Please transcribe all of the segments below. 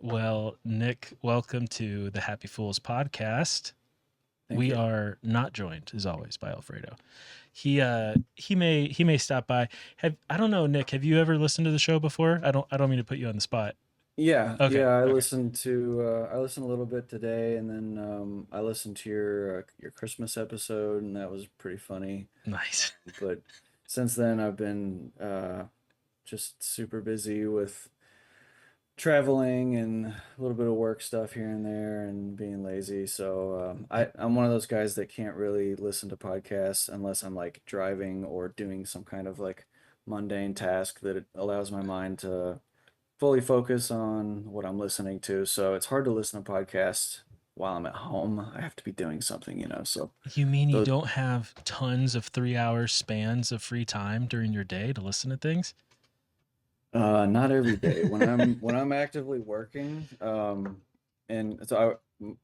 Well, Nick, welcome to the Happy Fools podcast. Thank We you. are not joined, as always, by Alfredo. He may stop by. Have I don't know, Nick. Have you ever listened to the show before? I don't mean to put you on the spot. Yeah, Okay, yeah, okay, I listened a little bit today, and then I listened to your Christmas episode, and that was pretty funny. nice. But since then, I've been just super busy with traveling and a little bit of work stuff here and there, and being lazy. So I'm one of those guys that can't really listen to podcasts unless I'm like driving or doing some kind of like mundane task that it allows my mind to fully focus on what I'm listening to. So it's hard to listen to podcasts while I'm at home. I have to be doing something. So You mean you those don't have tons of 3 hour spans of free time during your day to listen to things? not every day. When I'm actively working, and so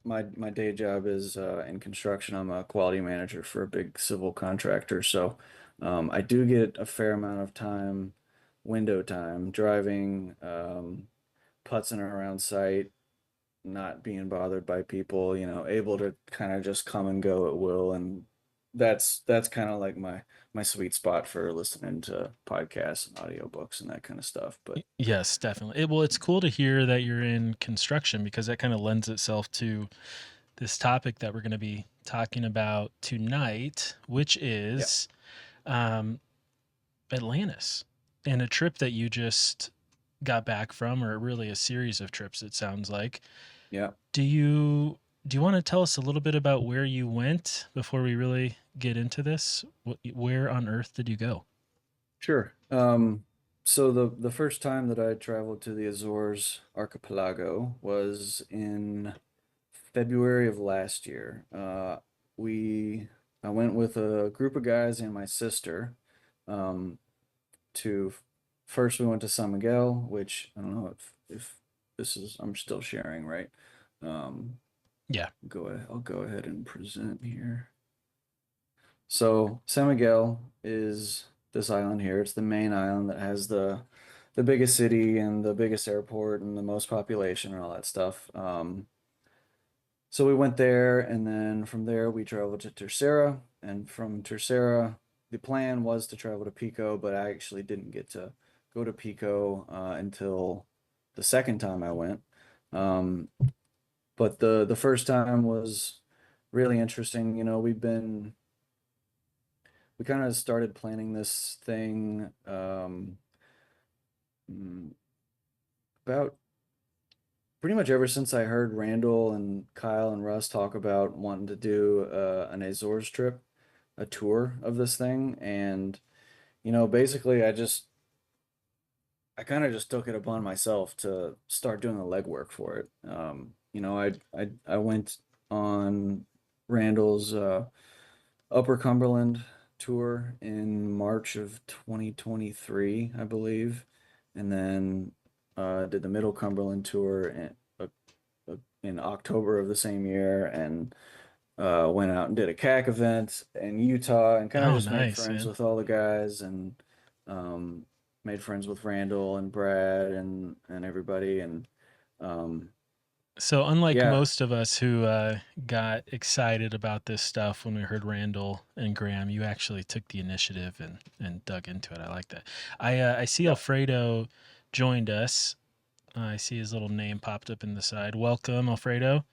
my day job is in construction. I'm a quality manager for a big civil contractor. So I do get a fair amount of time, window time, driving, putzing around site, not being bothered by people, able to kind of just come and go at will. And that's kind of like my sweet spot for listening to podcasts and audiobooks and that kind of stuff. But Yes, definitely. Well, it's cool to hear that you're in construction because that kind of lends itself to this topic that we're going to be talking about tonight, which yeah, is um, Atlantis and a trip that you just got back from, or really a series of trips, it sounds like. yeah, Do you want to tell us a little bit about where you went before we really get into this? Where on earth did you go? sure. So the first time that I traveled to the Azores archipelago was in February of last year. We I went with a group of guys and my sister. Um, to First we went to San Miguel, which I don't know if this is I'm still sharing, right? Um, Yeah. I'll go ahead and present here. So San Miguel is this island here. It's the main island that has the biggest city and the biggest airport and the most population and all that stuff. So we went there, and then from there we traveled to Tercera, and from Tercera, the plan was to travel to Pico, but I actually didn't get to go to Pico until the second time I went. Um, but the first time was really interesting. We kind of started planning this thing mm, about pretty much ever since I heard Randall and Kyle and Russ talk about wanting to do an Azores trip, a tour of this thing. And, basically I kind of just took it upon myself to start doing the legwork for it. I went on Randall's Upper Cumberland tour in March of 2023, I believe, and then did the Middle Cumberland tour in October of the same year, and went out and did a CAC event in Utah, and kind of Oh, just made nice, friends man. with all the guys, and um, made friends with Randall and Brad and everybody, and um, So, unlike yeah, most of us who got excited about this stuff when we heard Randall and Graham, you actually took the initiative and dug into it. I like that. I see yeah, Alfredo joined us. I see his little name popped up in the side. Welcome, Alfredo.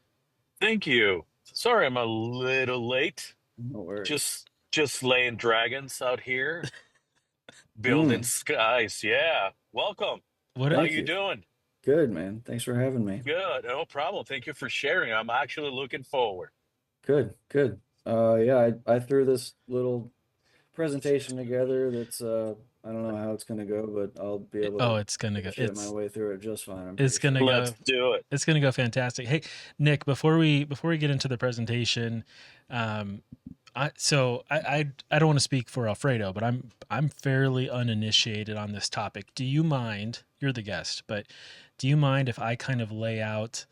Thank you. Sorry I'm a little late. no worries. Just laying dragons out here, building Mm, skies. Yeah. Welcome. What? How thank you you. doing? Good, man. Thanks for having me. Good. No problem. Thank you for sharing. I'm actually looking forward. Good, good. Yeah, I threw this little presentation together that's I don't know how it's gonna go, but I'll be able Oh, to it's gonna go. bullshit my way through it just fine, I'm It's pretty gonna sure. Let's go. do it. It's gonna go fantastic. Hey, Nick, before we get into the presentation, um, I don't want to speak for Alfredo, but I'm fairly uninitiated on this topic. Do you mind? You're the guest, but do you mind if I kind of lay out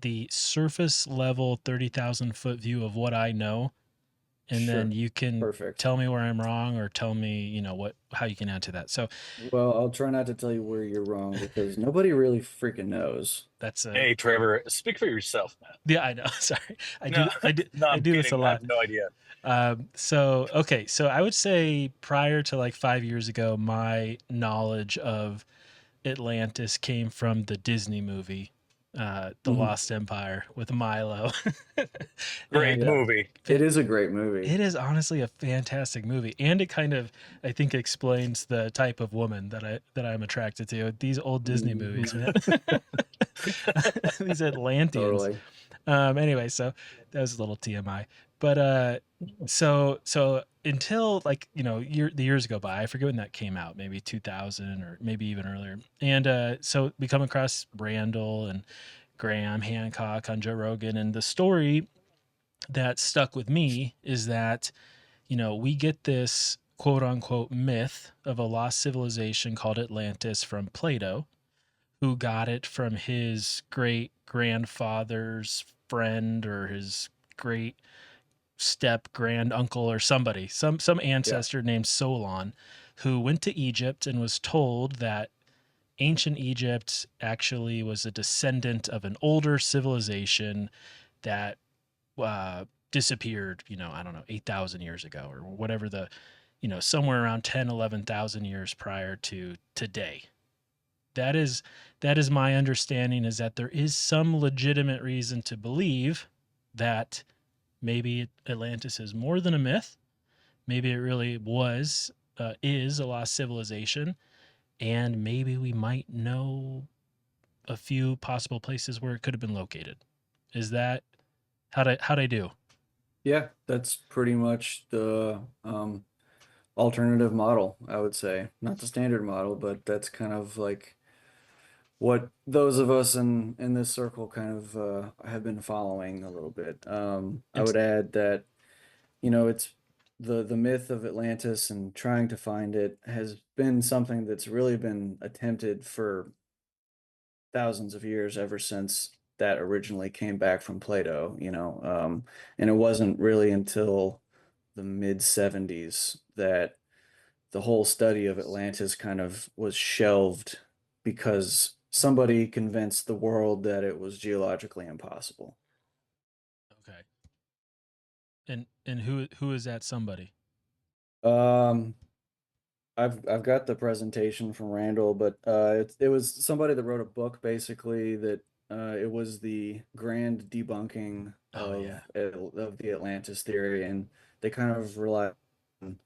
the surface level 30,000 foot view of what I know, and then Sure. you can Perfect. tell me where I'm wrong or tell me, how you can add to that. So Well, I'll try not to tell you where you're wrong because nobody really freaking knows. that's a Hey, Trevor, speak for yourself, man. yeah, I know. Sorry, No, no, I I'm do this a kidding. I lot. have no idea. So okay, so I would say prior to like 5 years ago, my knowledge of Atlantis came from the Disney movie, The Mhm. Lost Empire with Milo, Great and Yeah, movie. it is a great movie. it is honestly a fantastic movie, and it kind of, I think, explains the type of woman that I'm attracted to. These old Disney movies, man. Mhm. These Atlanteans. Totally. Anyway, so that was a little TMI. But so until like the years go by, I forget when that came out, maybe 2000 or maybe even earlier. And so we come across Randall and Graham Hancock on Joe Rogan, and the story that stuck with me is that we get this quote unquote myth of a lost civilization called Atlantis from Plato, who got it from his great grandfather's friend or his great step grand uncle or somebody, some Yeah. ancestor named Solon, who went to Egypt and was told that ancient Egypt actually was a descendant of an older civilization that disappeared, I don't know, 8,000 years ago or whatever somewhere around 10, 11,000 years prior to today. That is my understanding, is that there is some legitimate reason to believe that maybe Atlantis is more than a myth. Maybe it really is a lost civilization, and maybe we might know a few possible places where it could have been located. Is that how'd I do? Yeah, that's pretty much the alternative model, I would say. Not the standard model, but that's kind of like what those of us in this circle kind of have been following a little bit. I And would add that, it's the myth of Atlantis and trying to find it has been something that's really been attempted for thousands of years ever since that originally came back from Plato, and it wasn't really until the mid 70s that the whole study of Atlantis kind of was shelved because somebody convinced the world that it was geologically impossible. okay, and who is that somebody? Um, I've got the presentation from Randall, but it was somebody that wrote a book basically that it was the grand debunking Oh yeah. of the Atlantis theory, and they kind of relied on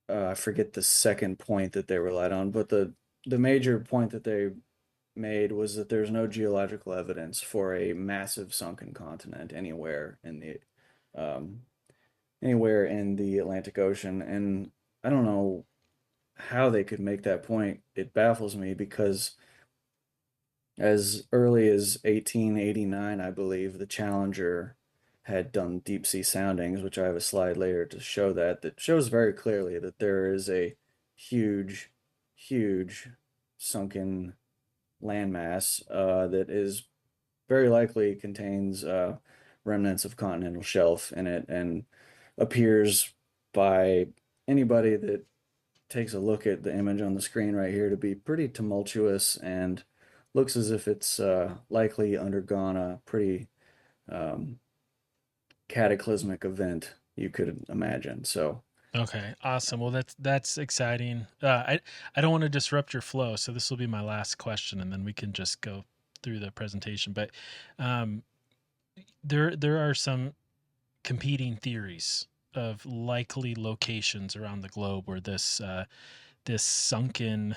I forget the second point that they relied on, but the major point that they made was that there's no geological evidence for a massive sunken continent um, anywhere in the Atlantic Ocean, and I don't know how they could make that point. It baffles me because as early as 1889, I believe, the Challenger had done deep sea soundings, which I have a slide later to show that shows very clearly that there is a huge, huge sunken landmass that is very likely contains remnants of continental shelf in it and appears by anybody that takes a look at the image on the screen right here to be pretty tumultuous and looks as if it's likely undergone a pretty um, cataclysmic event you could imagine. So, Okay, awesome. Well, that's exciting. I don't want to disrupt your flow, so this will be my last question, and then we can just go through the presentation. But um, there are some competing theories of likely locations around the globe where this sunken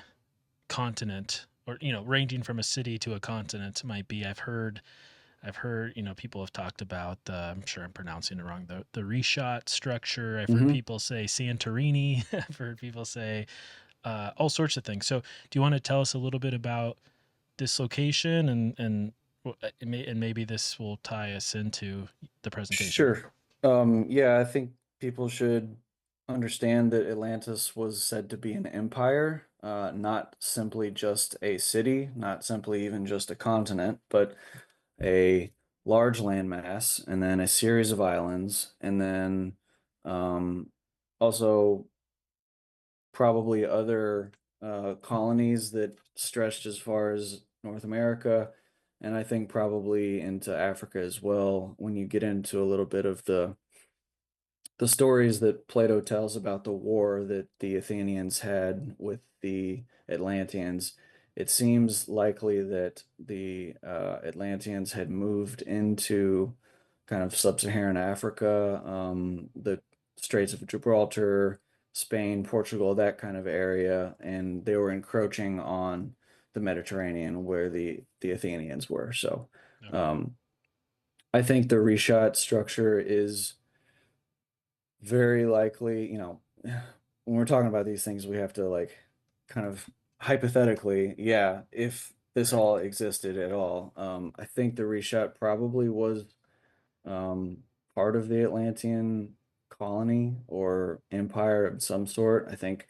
continent, or ranging from a city to a continent, might be. I've heard, people have talked about I'm sure I'm pronouncing it wrong, the reshot structure. I've heard mhm. people say Santorini. I've heard people say all sorts of things. So, do you want to tell us a little bit about this location, and maybe this will tie us into the presentation? Sure. Yeah, I think people should understand that Atlantis was said to be an empire, not simply just a city, not simply even just a continent, but a large landmass, and then a series of islands, and then Um, Also, probably other colonies that stretched as far as North America, and I think probably into Africa as well. When you get into a little bit of the stories that Plato tells about the war that the Athenians had with the Atlanteans, it seems likely that the Atlanteans had moved into kind of sub-Saharan Africa, the Straits of Gibraltar, Spain, Portugal, that kind of area, and they were encroaching on the Mediterranean where the Athenians were. So, Okay. um, I think the reshot structure is very likely, when we're talking about these things, we have to like kind of hypothetically, yeah, if this Right. all existed at all, I think the reshot probably was um, part of the Atlantean colony or empire of some sort. I think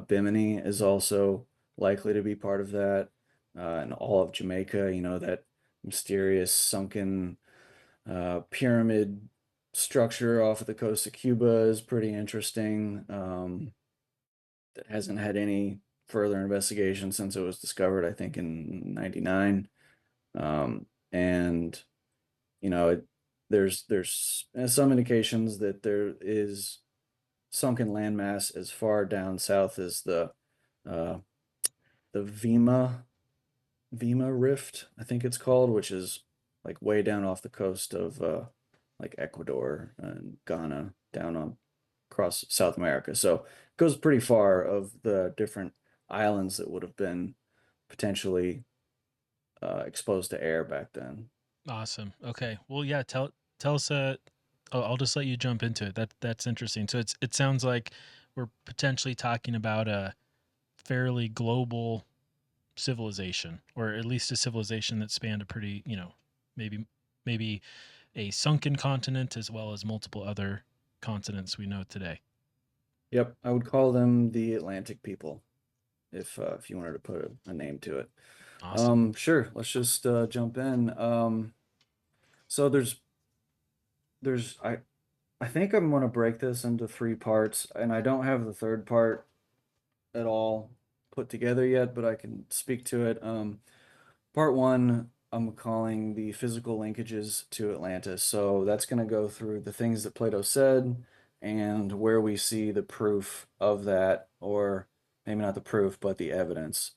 Bimini is also likely to be part of that, and all of Jamaica, that mysterious sunken pyramid structure off of the coast of Cuba is pretty interesting. That hasn't had any further investigation since it was discovered, I think, in '99. And there's some indications that there is sunken landmass as far down south as uh, the Vima Rift, I think it's called, which is like way down off the coast of like Ecuador and Ghana, down on across South America. So it goes pretty far of the different islands that would have been potentially exposed to air back then. Awesome. Okay. Well, yeah. Tell us. I'll just let you jump into it. That's interesting. So it sounds like we're potentially talking about a fairly global civilization, or at least a civilization that spanned a pretty, maybe maybe a sunken continent as well as multiple other continents we know today. Yep, I would call them the Atlantic people if you wanted to put a name to it. Awesome. Sure, let's just jump in. So there's I think I'm gonna break this into three parts, and I don't have the third part at all put together yet, but I can speak to it. Part one, I'm calling the physical linkages to Atlantis. So that's gonna go through the things that Plato said and where we see the proof of that, or maybe not the proof, but the evidence.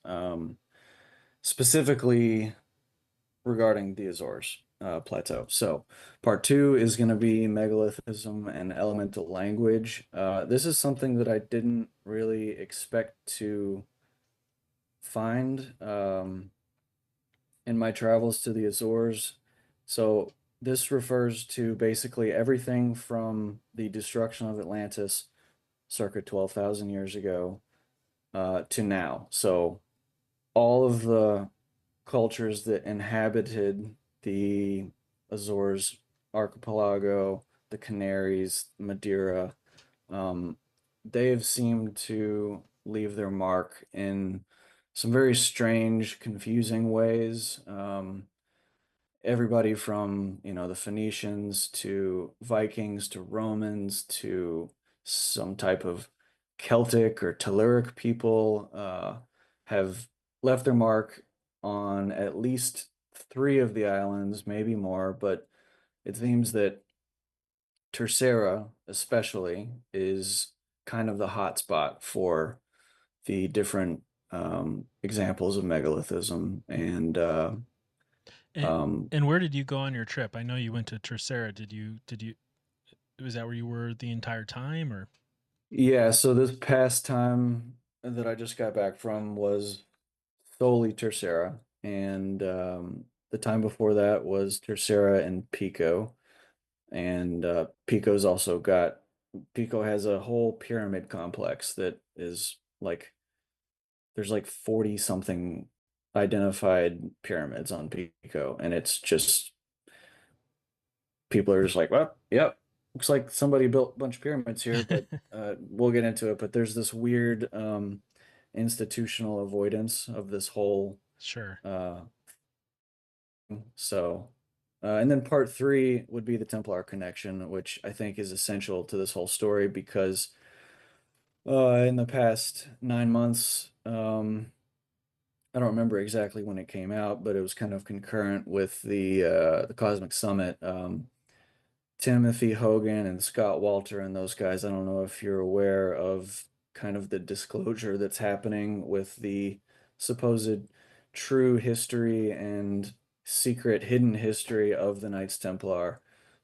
Specifically regarding the Azores plateau. So, part two is going to be megalithism and elemental language. This is something that I didn't really expect to find in my travels to the Azores. So, this refers to basically everything from the destruction of Atlantis circa 12,000 years ago to now. So, all of the cultures that inhabited the Azores archipelago, the Canaries, Madeira, um, they have seemed to leave their mark in some very strange, confusing ways. Everybody from, the Phoenicians to Vikings to Romans to some type of Celtic or Telluric people have left their mark on at least three of the islands, maybe more, but it seems that Tercera, especially, is kind of the hot spot for the different examples of megalithism. And And, um, and where did you go on your trip? I know you went to Tercera. Did you was that where you were the entire time, or? Yeah, so this past time that I just got back from was solely Tercera, and the time before that was Tercera and Pico, and Pico has a whole pyramid complex that is like there's like 40 something identified pyramids on Pico, and it's just people are just like, well, yep, looks like somebody built a bunch of pyramids here, but we'll get into it. But there's this weird institutional avoidance of this whole Sure. uh, so And then part 3 would be the Templar connection, which I think is essential to this whole story because in the past 9 months, I don't remember exactly when it came out, but it was kind of concurrent with the Cosmic Summit. Timothy Hogan and Scott Walter and those guys. I don't know if you're aware of kind of the disclosure that's happening with the supposed true history and secret hidden history of the Knights Templar,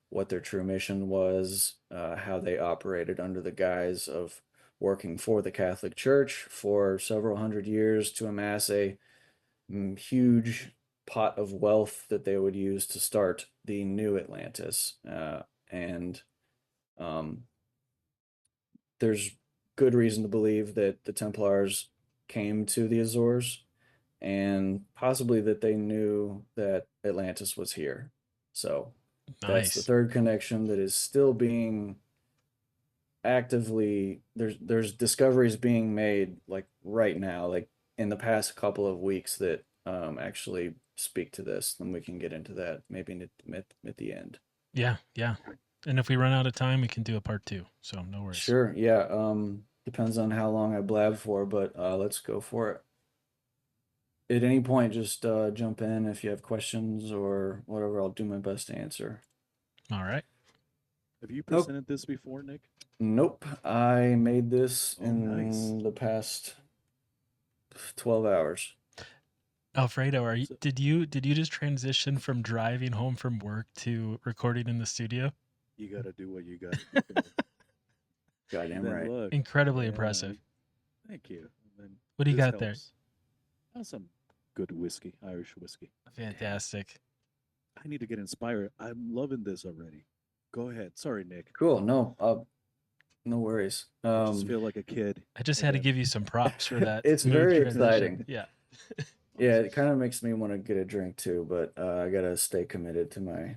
what their true mission was, how they operated under the guise of working for the Catholic Church for several hundred years to amass a huge pot of wealth that they would use to start the new Atlantis. And um, there's good reason to believe that the Templars came to the Azores and possibly that they knew that Atlantis was here. So that's the Nice. third connection that is still being actively there's discoveries being made like right now, like in the past couple of weeks that actually speak to this. Then we can get into that maybe at the end. Yeah, yeah. And if we run out of time, we can do a part 2. So no worries. Sure, yeah. Depends on how long I blab for, but let's go for it. At any point, just jump in if you have questions or whatever. I'll do my best to answer. All right. Have you Oh, presented this before, Nick? nope. I made this Oh, in nice. the past 12 hours. Alfredo, are you So- did you just transition from driving home from work to recording in the studio? You got to do what you got to do. Goddamn Then right. look, Incredibly yeah, impressive. Thank you. And then What do you this got there? helps. Some good whiskey, Irish whiskey. Fantastic. I need to get inspired. I'm loving this already. Go ahead. Sorry, Nick. Cool. No, no worries. I just feel like a kid. I just had to again. give you some props for that. It's smooth very transition. exciting. Yeah. Yeah, it kind of makes me want to get a drink too, but I gotta stay committed to my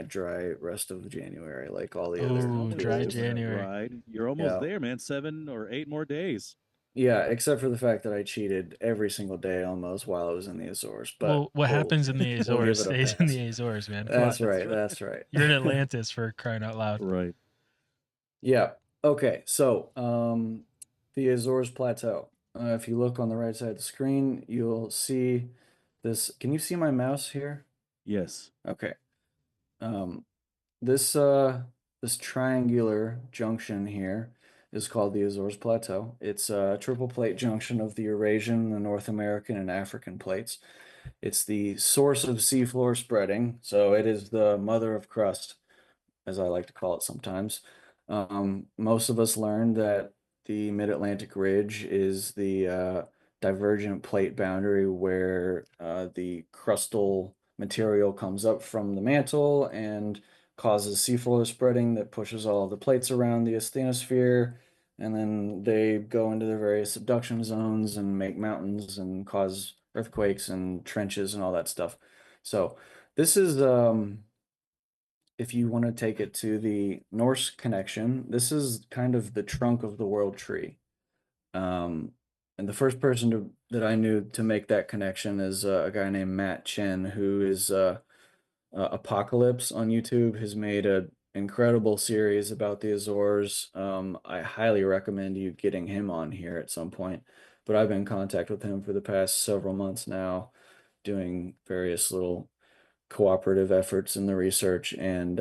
dry rest of January, like all the other It's Oh, almost dry over, January. Right? You're almost Yeah. there, man. 7 or 8 more days. Yeah, except for the fact that I cheated every single day almost while I was in the Azores. But Well, what happens in the we'll Azores give it a stays in pass. the Azores, man. Come That's on. right. That's right. You're in Atlantis for crying out loud. Right. Yeah. Okay. So, the Azores Plateau. If you look on the right side of the screen, you'll see this. Can you see my mouse here? Yes. Okay. Um, this this triangular junction here is called the Azores Plateau. It's a triple plate junction of the Eurasian, the North American, and African plates. It's the source of seafloor spreading, so it is the mother of crust, as I like to call it sometimes. Most of us learned that the Mid-Atlantic Ridge is the divergent plate boundary where the crustal material comes up from the mantle and causes seafloor spreading that pushes all of the plates around the asthenosphere, and then they go into the various subduction zones and make mountains and cause earthquakes and trenches and all that stuff. So this is if you want to take it to the Norse connection, this is kind of the trunk of the world tree. And the first person that I knew to make that connection is a guy named Matt Chen, who is Apocalypse on YouTube, has made an incredible series about the Azores. I highly recommend you getting him on here at some point. But I've been in contact with him for the past several months now, doing various little cooperative efforts in the research, and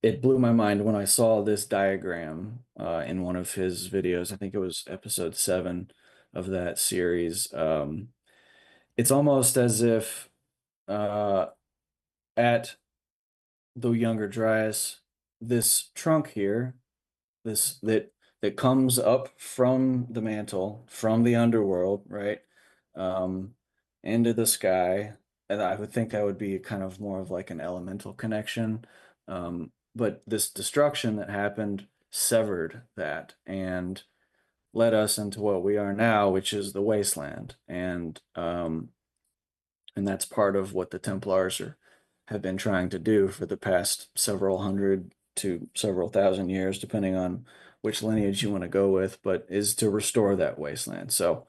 it blew my mind when I saw this diagram in one of his videos. I think it was episode 7 of that series. It's almost as if at the Younger Dryas, this trunk here, this that comes up from the mantle, from the underworld, right, um, into the sky. And I would think that would be kind of more of like an elemental connection. But this destruction that happened severed that and led us into what we are now, which is the wasteland. And that's part of what the Templars have been trying to do for the past several hundred to several thousand years, depending on which lineage you want to go with, but is to restore that wasteland. So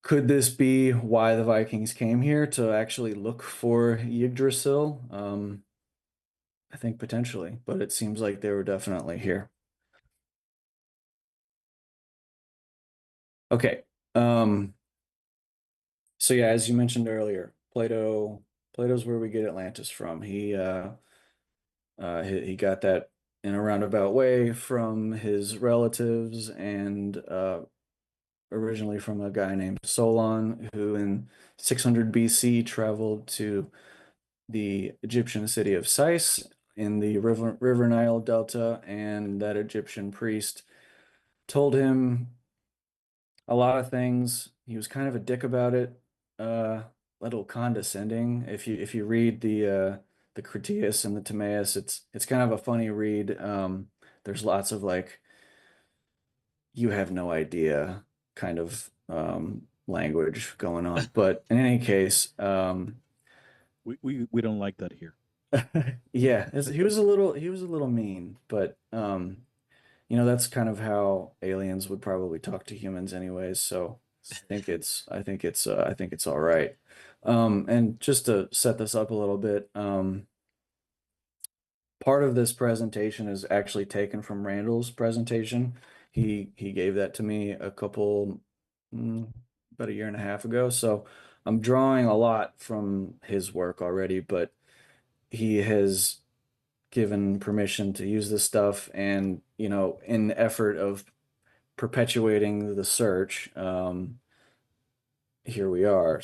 Could this be why the Vikings came here to actually look for Yggdrasil? I think potentially, but it seems like they were definitely here. Okay. So yeah, as you mentioned earlier, Plato's where we get Atlantis from. He got that in a roundabout way from his relatives and originally from a guy named Solon, who in 600 BC traveled to the Egyptian city of Sais in the River Nile Delta, and that Egyptian priest told him a lot of things. He was kind of a dick about it, a little condescending. If you read the Critias and the Timaeus, it's kind of a funny read. There's lots of like you have no idea kind of language going on. But in any case, We don't like that here. yeah, he was a little mean, but that's kind of how aliens would probably talk to humans anyways. So I think it's all right. And just to set this up a little bit, part of this presentation is actually taken from Randall's presentation. He gave that to me mm, about a year and a half ago. So I'm drawing a lot from his work already, but he has given permission to use this stuff, and in the effort of perpetuating the search, here we are.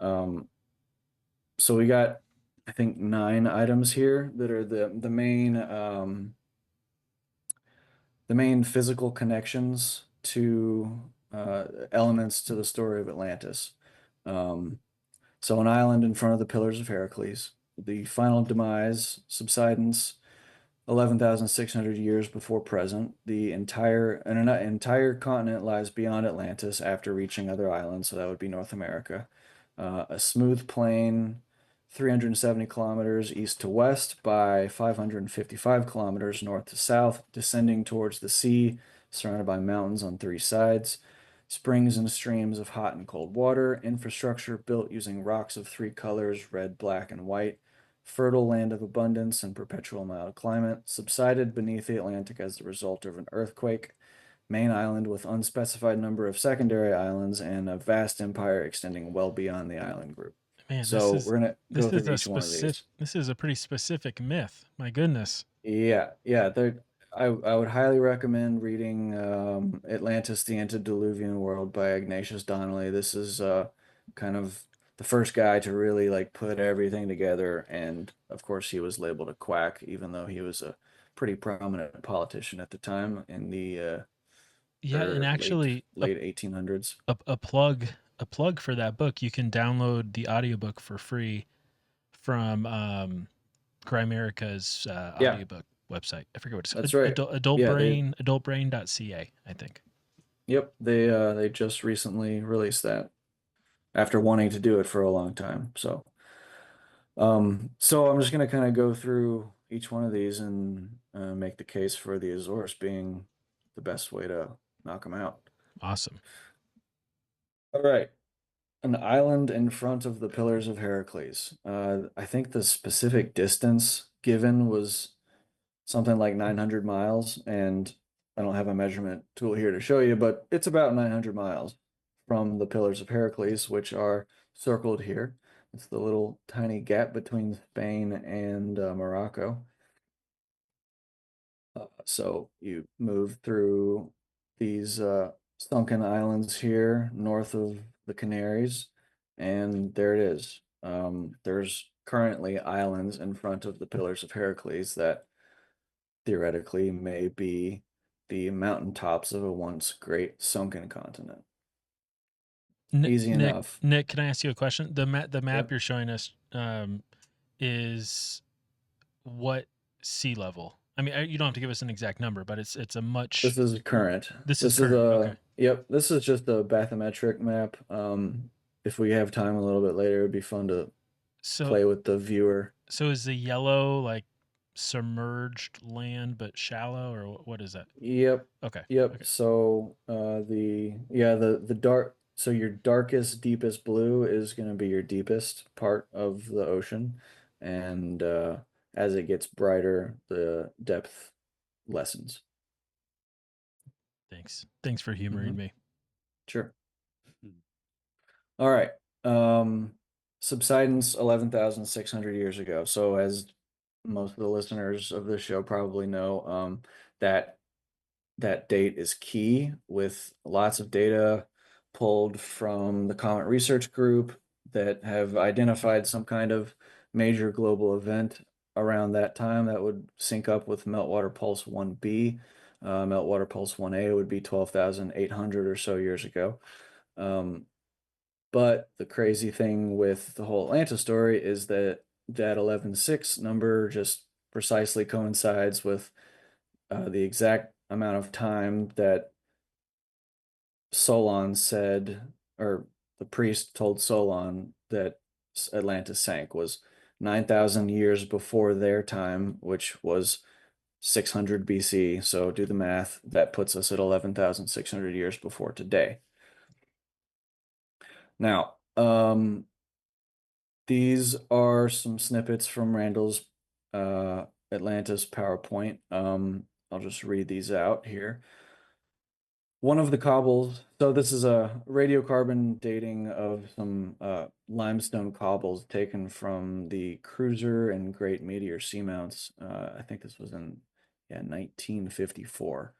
Um, so we got, I think, 9 items here that are the main physical connections to elements to the story of Atlantis. So an island in front of the Pillars of Heracles, the final demise, subsidence, 11,600 years before present. An entire continent lies beyond Atlantis after reaching other islands, so that would be North America. A smooth plain, 370 kilometers east to west by 555 kilometers north to south, descending towards the sea, surrounded by mountains on 3 sides. Springs and streams of hot and cold water, infrastructure built using rocks of 3 colors, red, black, and white, fertile land of abundance and perpetual mild climate, subsided beneath the Atlantic as the result of an earthquake, main island with unspecified number of secondary islands, and a vast empire extending well beyond the island group. Man, So we're gonna go through each one of these. this is a pretty specific myth. My goodness. Yeah, I would highly recommend reading Atlantis, the Antediluvian World by Ignatius Donnelly. This is kind of the first guy to really like put everything together, and of course he was labeled a quack, even though he was a pretty prominent politician at the time in the Yeah, and actually late 1800s. a plug for that book. You can download the audiobook for free from Grimerica's Yeah, audiobook website. I forget what it's that's called. right. Adult Yeah, Brain, adultbrain.ca, I think. yep, they just recently released that after wanting to do it for a long time. So I'm just gonna kind of go through each one of these and make the case for the Azores being the best way to knock them out. Awesome. All right, an island in front of the Pillars of Heracles. I think the specific distance given was something like 900 miles, and I don't have a measurement tool here to show you, but it's about 900 miles from the Pillars of Heracles, which are circled here. It's the little tiny gap between Spain and Morocco. So you move through these sunken islands here north of the Canaries, and there it is. There's currently islands in front of the Pillars of Heracles that theoretically may be the mountaintops of a once great sunken continent. Easy enough. Nick, can I ask you a question? The map Yep. you're showing us is what sea level? I mean, you don't have to give us an exact number, but it's a much. This is current. This is current. Okay. Yep, this is just a bathymetric map. If we have time a little bit later, it'd be fun to play with the viewer. So is the yellow like submerged land but shallow, or what is that? Yep. Okay. Yep. Okay. So the dark So your darkest, deepest blue is going to be your deepest part of the ocean, and as it gets brighter, the depth lessens. Thanks for humoring Mhm. me. Sure. Hmm. All right. Subsidence 11,600 years ago. So as most of the listeners of this show probably know, that that date is key, with lots of data pulled from the Comet Research Group that have identified some kind of major global event around that time that would sync up with Meltwater Pulse 1b. Meltwater Pulse 1a would be 12,800 or so years ago. But the crazy thing with the whole Atlanta story is that that 11.6 number just precisely coincides with the exact amount of time that Solon said, or the priest told Solon that Atlantis sank, was 9,000 years before their time, which was 600 BC. So do the math. That puts us at 11,600 years before today. Now, these are some snippets from Randall's Atlantis PowerPoint. I'll just read these out here. One of the cobbles, so this is a radiocarbon dating of some limestone cobbles taken from the Cruiser and Great Meteor seamounts. I think this was in 1954.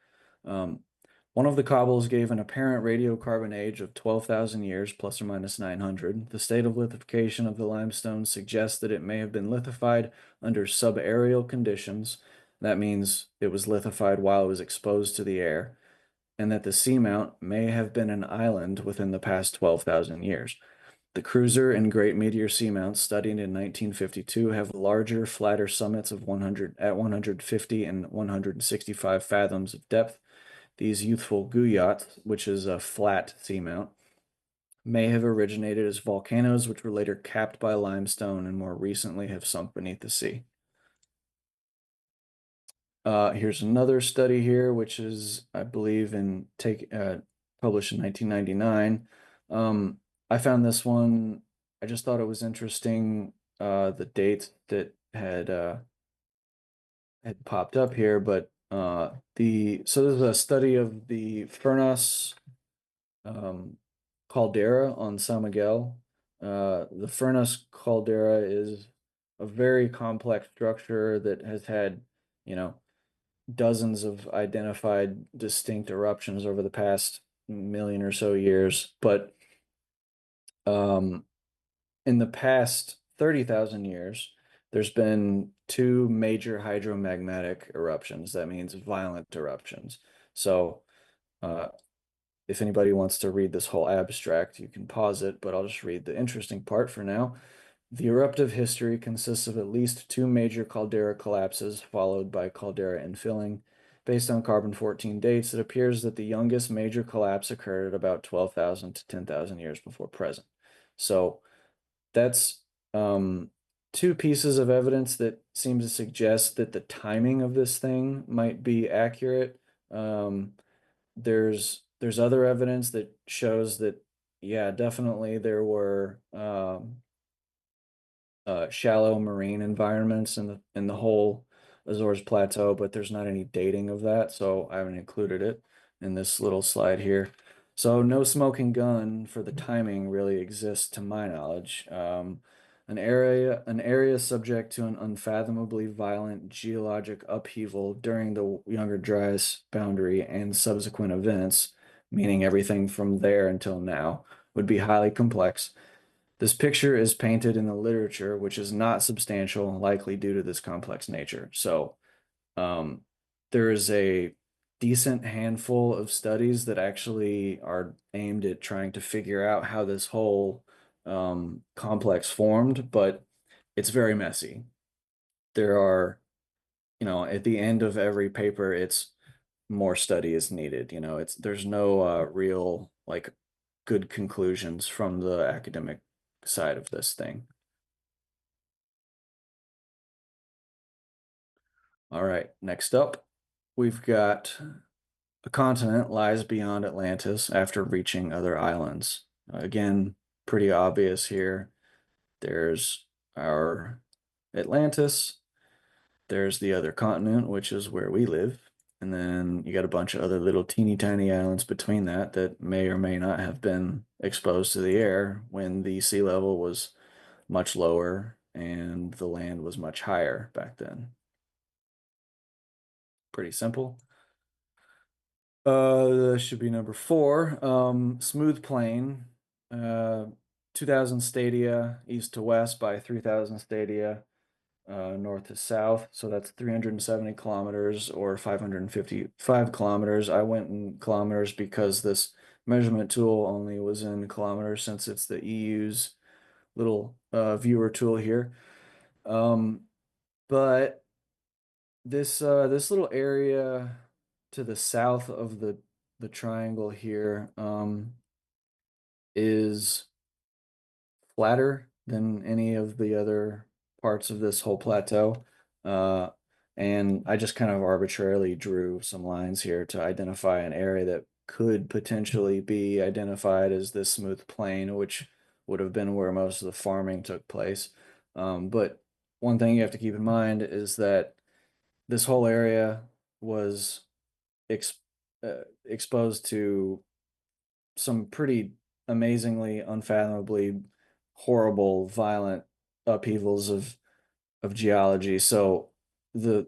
One of the cobbles gave an apparent radiocarbon age of 12,000 years, plus or minus 900. The state of lithification of the limestone suggests that it may have been lithified under subaerial conditions. That means it was lithified while it was exposed to the air, and that the seamount may have been an island within the past 12,000 years. The Cruiser and Great Meteor seamounts studied in 1952 have larger, flatter summits of 150 and 165 fathoms of depth. These youthful Guyot, which is a flat seamount, may have originated as volcanoes, which were later capped by limestone and more recently have sunk beneath the sea. Here's another study here, which is, I believe, published in 1999. I found this one. I just thought it was interesting, the date that had popped up here, but so this is a study of the Furnas caldera on San Miguel. The Furnas caldera is a very complex structure that has had, you know, dozens of identified distinct eruptions over the past million or so years. But in the past 30,000 years, there's been two major hydromagmatic eruptions. That means violent eruptions. So if anybody wants to read this whole abstract, you can pause it, but I'll just read the interesting part for now. The eruptive history consists of at least two major caldera collapses, followed by caldera infilling. Based on carbon-14 dates, it appears that the youngest major collapse occurred at about 12,000 to 10,000 years before present. So that's two pieces of evidence that seem to suggest that the timing of this thing might be accurate. There's other evidence that shows that, yeah, definitely there were shallow marine environments in the whole Azores Plateau, but there's not any dating of that, so I haven't included it in this little slide here. So no smoking gun for the timing really exists to my knowledge. An area subject to an unfathomably violent geologic upheaval during the Younger Dryas boundary and subsequent events, meaning everything from there until now, would be highly complex. This picture is painted in the literature, which is not substantial, likely due to this complex nature. So there is a decent handful of studies that actually are aimed at trying to figure out how this whole complex formed, but it's very messy. There are, at the end of every paper, it's more study is needed. There's no real like good conclusions from the academic side of this thing. All right, next up, we've got a continent lies beyond Atlantis after reaching other islands. Again, pretty obvious here. There's our Atlantis. There's the other continent, which is where we live. And then you got a bunch of other little teeny tiny islands between that may or may not have been exposed to the air when the sea level was much lower and the land was much higher back then. Pretty simple. That should be number 4. Smooth plane. 2,000 stadia east to west by 3,000 stadia north to south. So that's 370 kilometers or 555 kilometers. I went in kilometers because this measurement tool only was in kilometers since it's the EU's little viewer tool here. But this little area to the south of the triangle here is flatter than any of the other parts of this whole plateau. And I just kind of arbitrarily drew some lines here to identify an area that could potentially be identified as this smooth plain, which would have been where most of the farming took place. But one thing you have to keep in mind is that this whole area was ex exposed to some pretty amazingly, unfathomably horrible, violent upheavals of geology. So the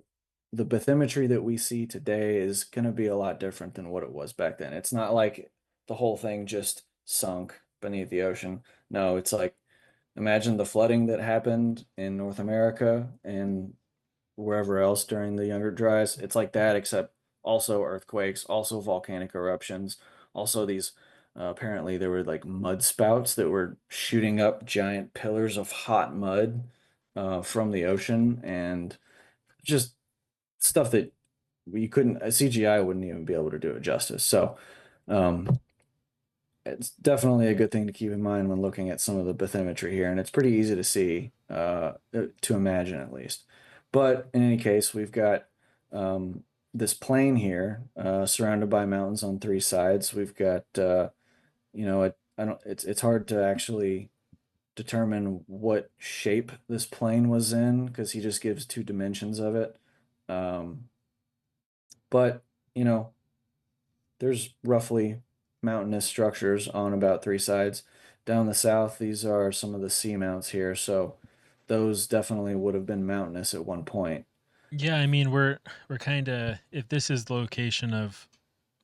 the bathymetry that we see today is going to be a lot different than what it was back then. It's not like the whole thing just sunk beneath the ocean. No, it's like imagine the flooding that happened in North America and wherever else during the younger dries. It's like that, except also earthquakes, also volcanic eruptions, also these apparently there were like mud spouts that were shooting up giant pillars of hot mud from the ocean, and just stuff that you couldn't, CGI wouldn't even be able to do it justice. So um, it's definitely a good thing to keep in mind when looking at some of the bathymetry here, and it's pretty easy to see, to imagine at least. But in any case, we've got this plain here, surrounded by mountains on 3 sides. We've got, I don't, it's hard to actually determine what shape this plane was in because he just gives 2 dimensions of it. Um, but you know, there's roughly mountainous structures on about 3 sides. Down the south, these are some of the seamounts here, so those definitely would have been mountainous at one point. Yeah, I mean we're kind of, if this is the location of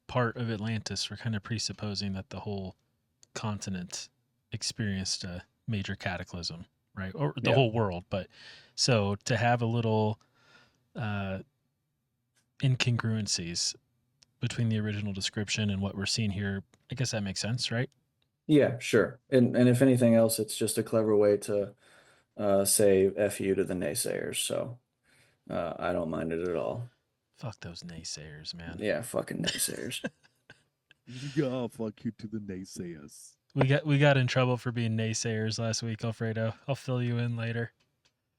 part of Atlantis, we're kind of presupposing that the whole continent experienced a major cataclysm, right? Or the Yeah. whole world. But so to have a little uh, incongruencies between the original description and what we're seeing here, I guess that makes sense, right? Yeah, sure. And if anything else, it's just a clever way to say F you to the naysayers. So I don't mind it at all. Fuck those naysayers, man. Yeah, fucking naysayers. Yeah, fuck you to the naysayers. We got in trouble for being naysayers last week, Alfredo. I'll fill you in later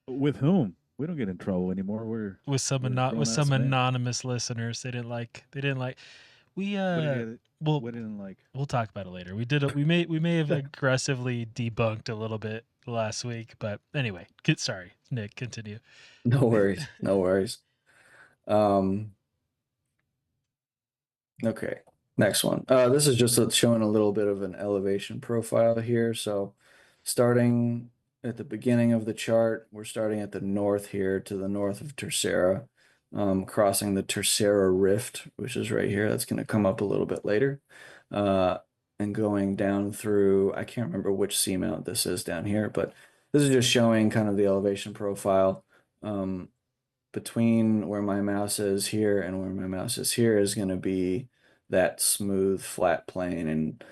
With whom? We don't get in trouble anymore. We're with some we're with grown some ass men. anonymous listeners. They didn't like we What did you well what didn't like? we'll talk about it later. We may have aggressively debunked a little bit last week, but anyway, sorry, Nick, continue. No worries. No worries. Um, Okay, next one. This is just showing a little bit of an elevation profile here. So starting at the beginning of the chart, we're starting at the north here to the north of Tercera, crossing the Tercera Rift, which is right here. That's going to come up a little bit later. And going down through, I can't remember which seamount this is down here, but this is just showing kind of the elevation profile. Between where my mouse is here and where my mouse is here is going to be that smooth flat plane, and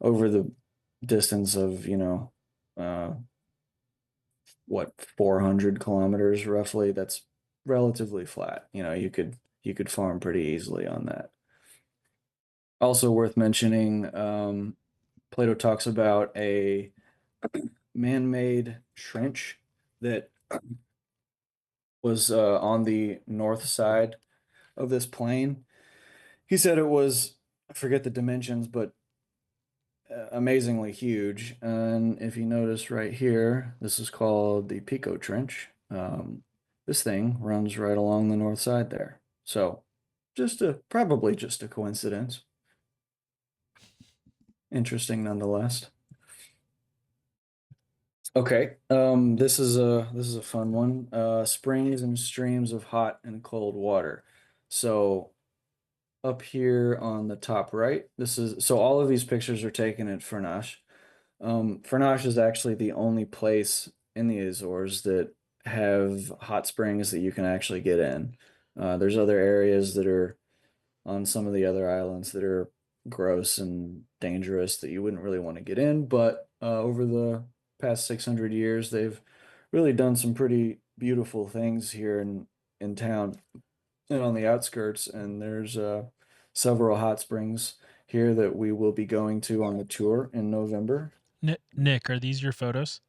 over the distance of uh, what 400 kilometers roughly, that's relatively flat. You could farm pretty easily on that. Also worth mentioning, Plato talks about a man-made trench that was on the north side of this plane. He said it was, I forget the dimensions, but amazingly huge. And if you notice right here, this is called the Pico Trench. This thing runs right along the north side there. So probably just a coincidence. Interesting nonetheless. Okay, this is a fun one. Springs and streams of hot and cold water. So up here on the top right, so all of these pictures are taken at Furnash. Furnash is actually the only place in the Azores that have hot springs that you can actually get in. There's other areas that are on some of the other islands that are gross and dangerous that you wouldn't really want to get in. But over the past 600 years, they've really done some pretty beautiful things here in town and on the outskirts. And there's several hot springs here that we will be going to on the tour in November. Nick, are these your photos?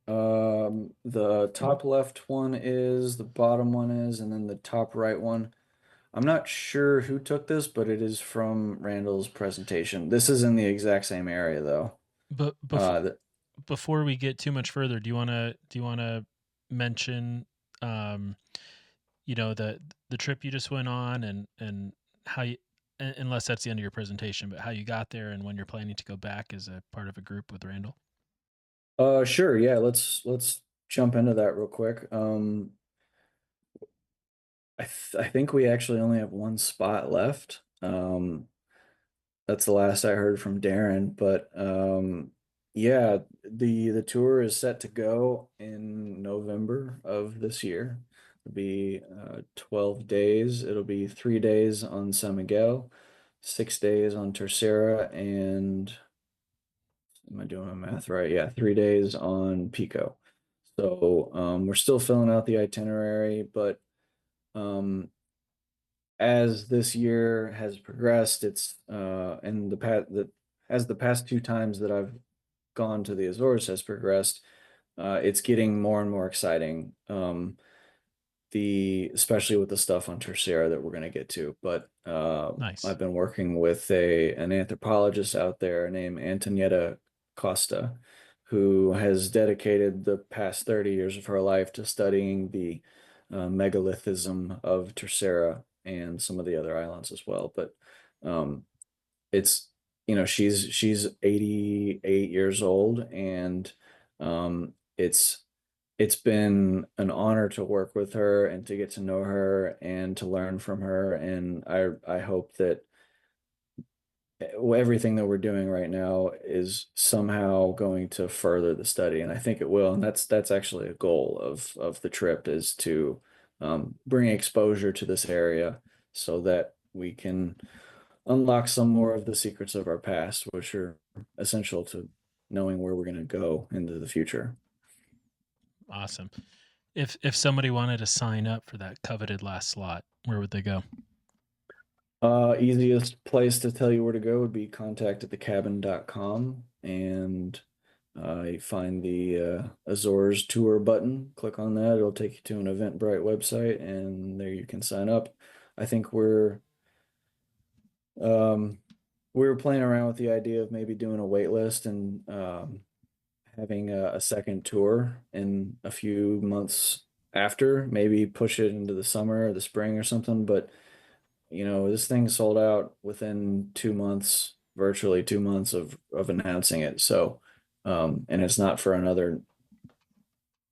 The top left one is, the bottom one is, and then the top right one. I'm not sure who took this, but it is from Randall's presentation. This is in the exact same area though. But Uh, before we get too much further, do you wanna mention um the trip you just went on and how you, unless that's the end of your presentation, but how you got there and when you're planning to go back as a part of a group with Randall? sure, yeah, let's jump into that real quick. I think we actually only have one spot left. That's the last I heard from Darren, but yeah, the tour is set to go in November of this year. It'll be 12 days. It'll be 3 days on San Miguel, 6 days on Tercera, and am I doing my math right? Yeah, 3 days on Pico. So we're still filling out the itinerary, but um, as this year has progressed, it's and as the past two times that I've gone to the Azores has progressed, it's getting more and more exciting. The especially with the stuff on Tercera that we're going to get to. But Nice. I've been working with an anthropologist out there named Antonietta Costa, who has dedicated the past 30 years of her life to studying the megalithism of Tercera and some of the other islands as well. But um, it's she's 88 years old, and it's been an honor to work with her and to get to know her and to learn from her. And I hope that everything that we're doing right now is somehow going to further the study, and I think it will. And that's actually a goal of the trip, is to bring exposure to this area so that we can unlock some more of the secrets of our past, which are essential to knowing where we're going to go into the future. Awesome. If somebody wanted to sign up for that coveted last slot, where would they go? Easiest place to tell you where to go would be contact@thecabin.com, and you find the Azores tour button. Click on that. It'll take you to an Eventbrite website, and there you can sign up. I think we were playing around with the idea of maybe doing a wait list and having a second tour in a few months after, maybe push it into the summer or the spring or something. But this thing sold out within 2 months, virtually 2 months of announcing it. So, and it's not for another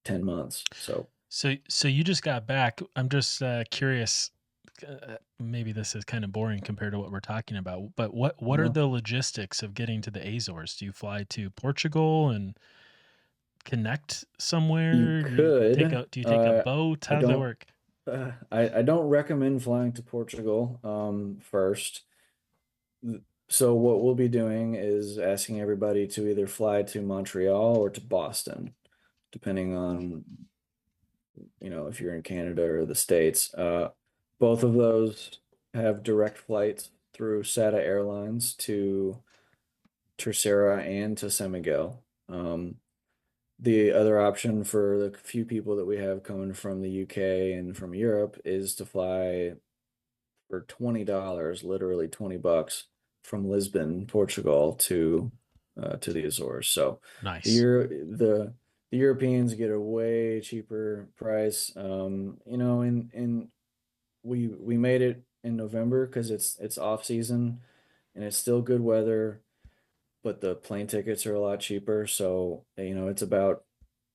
10 months. So, So you just got back. I'm just curious. Maybe this is kind of boring compared to what we're talking about, but what are no, the logistics of getting to the Azores? Do you fly to Portugal and connect you somewhere? could, Do you take a boat? I How does that don't, work? I don't recommend flying to Portugal, first. So what we'll be doing is asking everybody to either fly to Montreal or to Boston, depending on, if you're in Canada or the States. Both of those have direct flights through SATA Airlines to Tercera and to San Miguel. The other option for the few people that we have coming from the UK and from Europe is to fly for $20, literally $20, from Lisbon, Portugal to the Azores. So the Nice. Euro the Europeans get a way cheaper price. In we made it in November because it's off season and it's still good weather, but the plane tickets are a lot cheaper. So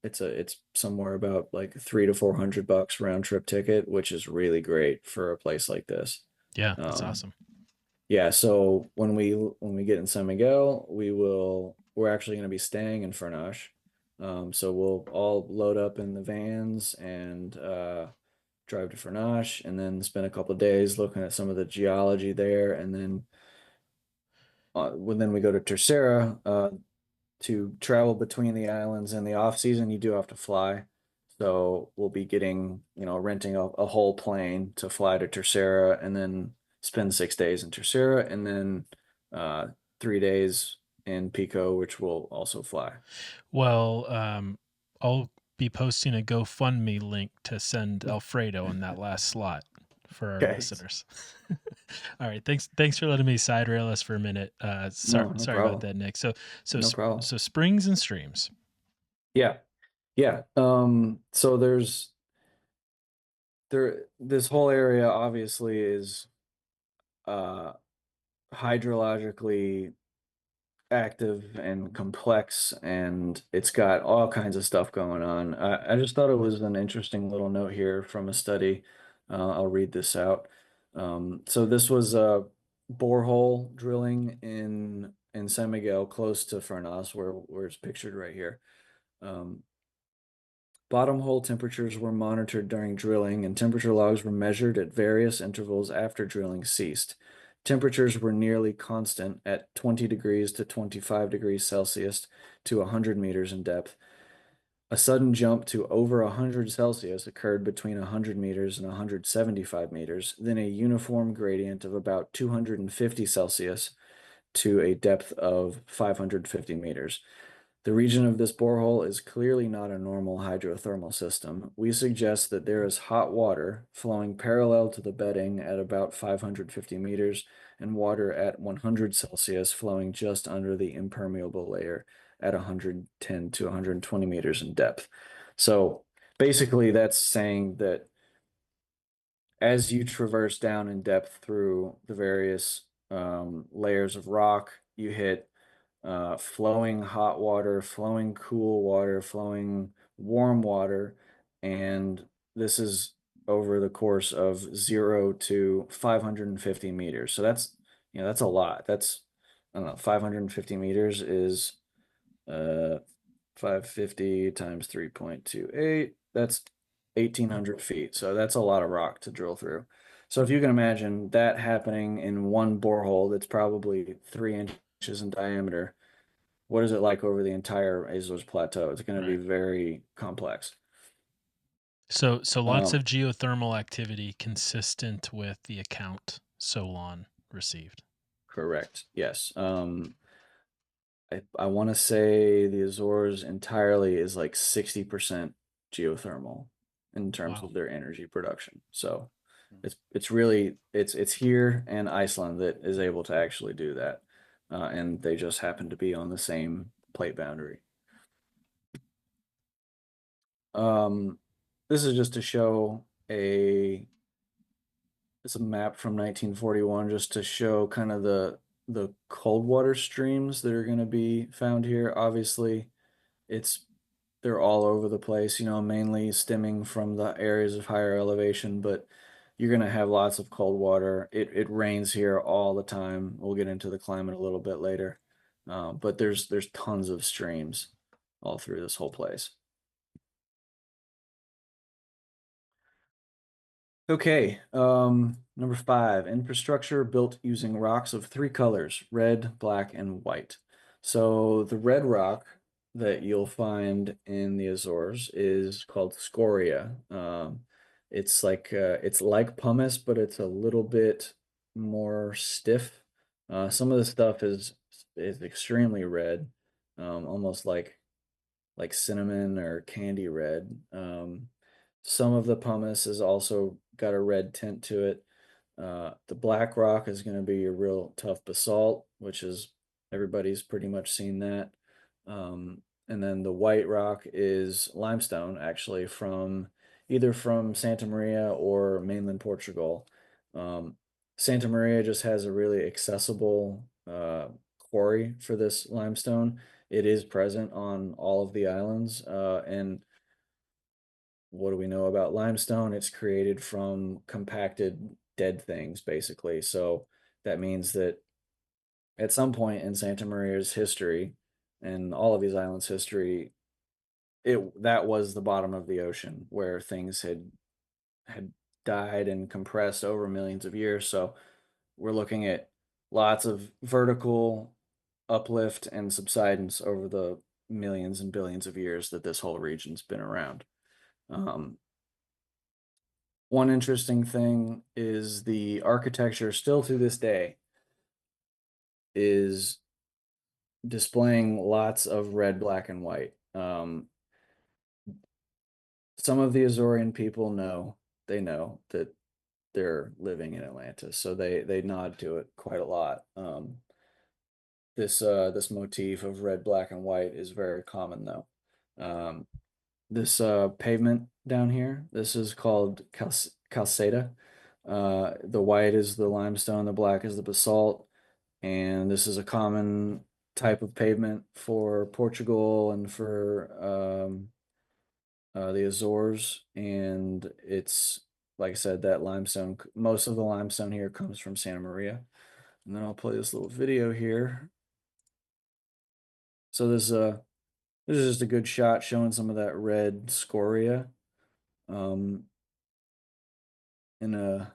it's somewhere about like $300 to $400 round trip ticket, which is really great for a place like this. Yeah, that's Um, awesome. yeah, so when we get in San Miguel, we're actually going to be staying in Furnash. So we'll all load up in the vans and drive to Furnash, and then spend a couple of days looking at some of the geology there, and then we go to Tercera to travel between the islands. In the off season, you do have to fly. So we'll be renting a whole plane to fly to Tercera and then spend 6 days in Tercera and then 3 days in Pico, which will also fly. Well, I'll be posting a GoFundMe link to send Alfredo on that last slot for our Okay. listeners. All right, thanks for letting me side rail us for a minute. No Sorry about problem. that, Nick. No problem. So springs and streams. Yeah. Yeah. So this whole area obviously is uh hydrologically active and complex, and it's got all kinds of stuff going on. I just thought it was an interesting little note here from a study. I'll read this out. So this was borehole drilling in San Miguel, close to Furnas, where it's pictured right here. Um, Bottom hole temperatures were monitored during drilling, and temperature logs were measured at various intervals after drilling ceased. Temperatures were nearly constant at 20 degrees to 25 degrees Celsius to 100 meters in depth. A sudden jump to over 100 Celsius occurred between 100 meters and 175 meters, then a uniform gradient of about 250 Celsius to a depth of 550 meters. The region of this borehole is clearly not a normal hydrothermal system. We suggest that there is hot water flowing parallel to the bedding at about 550 meters and water at 100 Celsius flowing just under the impermeable layer at 110 to 120 meters in depth. So basically, that's saying that as you traverse down in depth through the various layers of rock, you hit flowing hot water, flowing cool water, flowing warm water, and this is over the course of 0 to 550 meters. So that's a lot. That's, I don't know, 550 meters is uh 550 times 3.28. That's 1,800 feet. So that's a lot of rock to drill through. So if you can imagine that happening in one borehole that's probably 3 inches in diameter, what is it like over the entire Azores Plateau? It's going to be Right. very complex. So lots Um, of geothermal activity consistent with the account Solon received. Correct. Yes. I want to say the Azores entirely is like 60% geothermal in terms Wow. of their energy production. So it's here and Iceland that is able to actually do that, and they just happen to be on the same plate boundary. This is just to show it's a map from 1941, just to show kind of the cold water streams that are going to be found here. Obviously, it's they're all over the place, mainly stemming from the areas of higher elevation, but you're going to have lots of cold water. It rains here all the time. We'll get into the climate a little bit later. But there's tons of streams all through this whole place. Okay, number 5, infrastructure built using rocks of 3 colors, red, black, and white. So the red rock that you'll find in the Azores is called scoria. It's like pumice, but it's a little bit more stiff. Some of the stuff is extremely red, almost like cinnamon or candy red. Some of the pumice has also got a red tint to it. The black rock is going to be a real tough basalt, which is everybody's pretty much seen that. And then the white rock is limestone, actually, from either from Santa Maria or mainland Portugal. Um, Santa Maria just has a really accessible quarry for this limestone. It is present on all of the islands, and what do we know about limestone? It's created from compacted dead things, basically. So that means that at some point in Santa Maria's history and all of these islands' history, it that was the bottom of the ocean where things had died and compressed over millions of years. So we're looking at lots of vertical uplift and subsidence over the millions and billions of years that this whole region's been around. Um, One interesting thing is the architecture still to this day is displaying lots of red, black, and white. Some of the Azorian people know, they know that they're living in Atlantis, so they nod to it quite a lot. This motif of red, black, and white is very common though. This pavement down here, this is called calceta. The white is the limestone, the black is the basalt, and this is a common type of pavement for Portugal and for the Azores. And it's, like I said, that limestone, most of the limestone here comes from Santa Maria. And then I'll play this little video here. So this is just a good shot showing some of that red scoria um, in a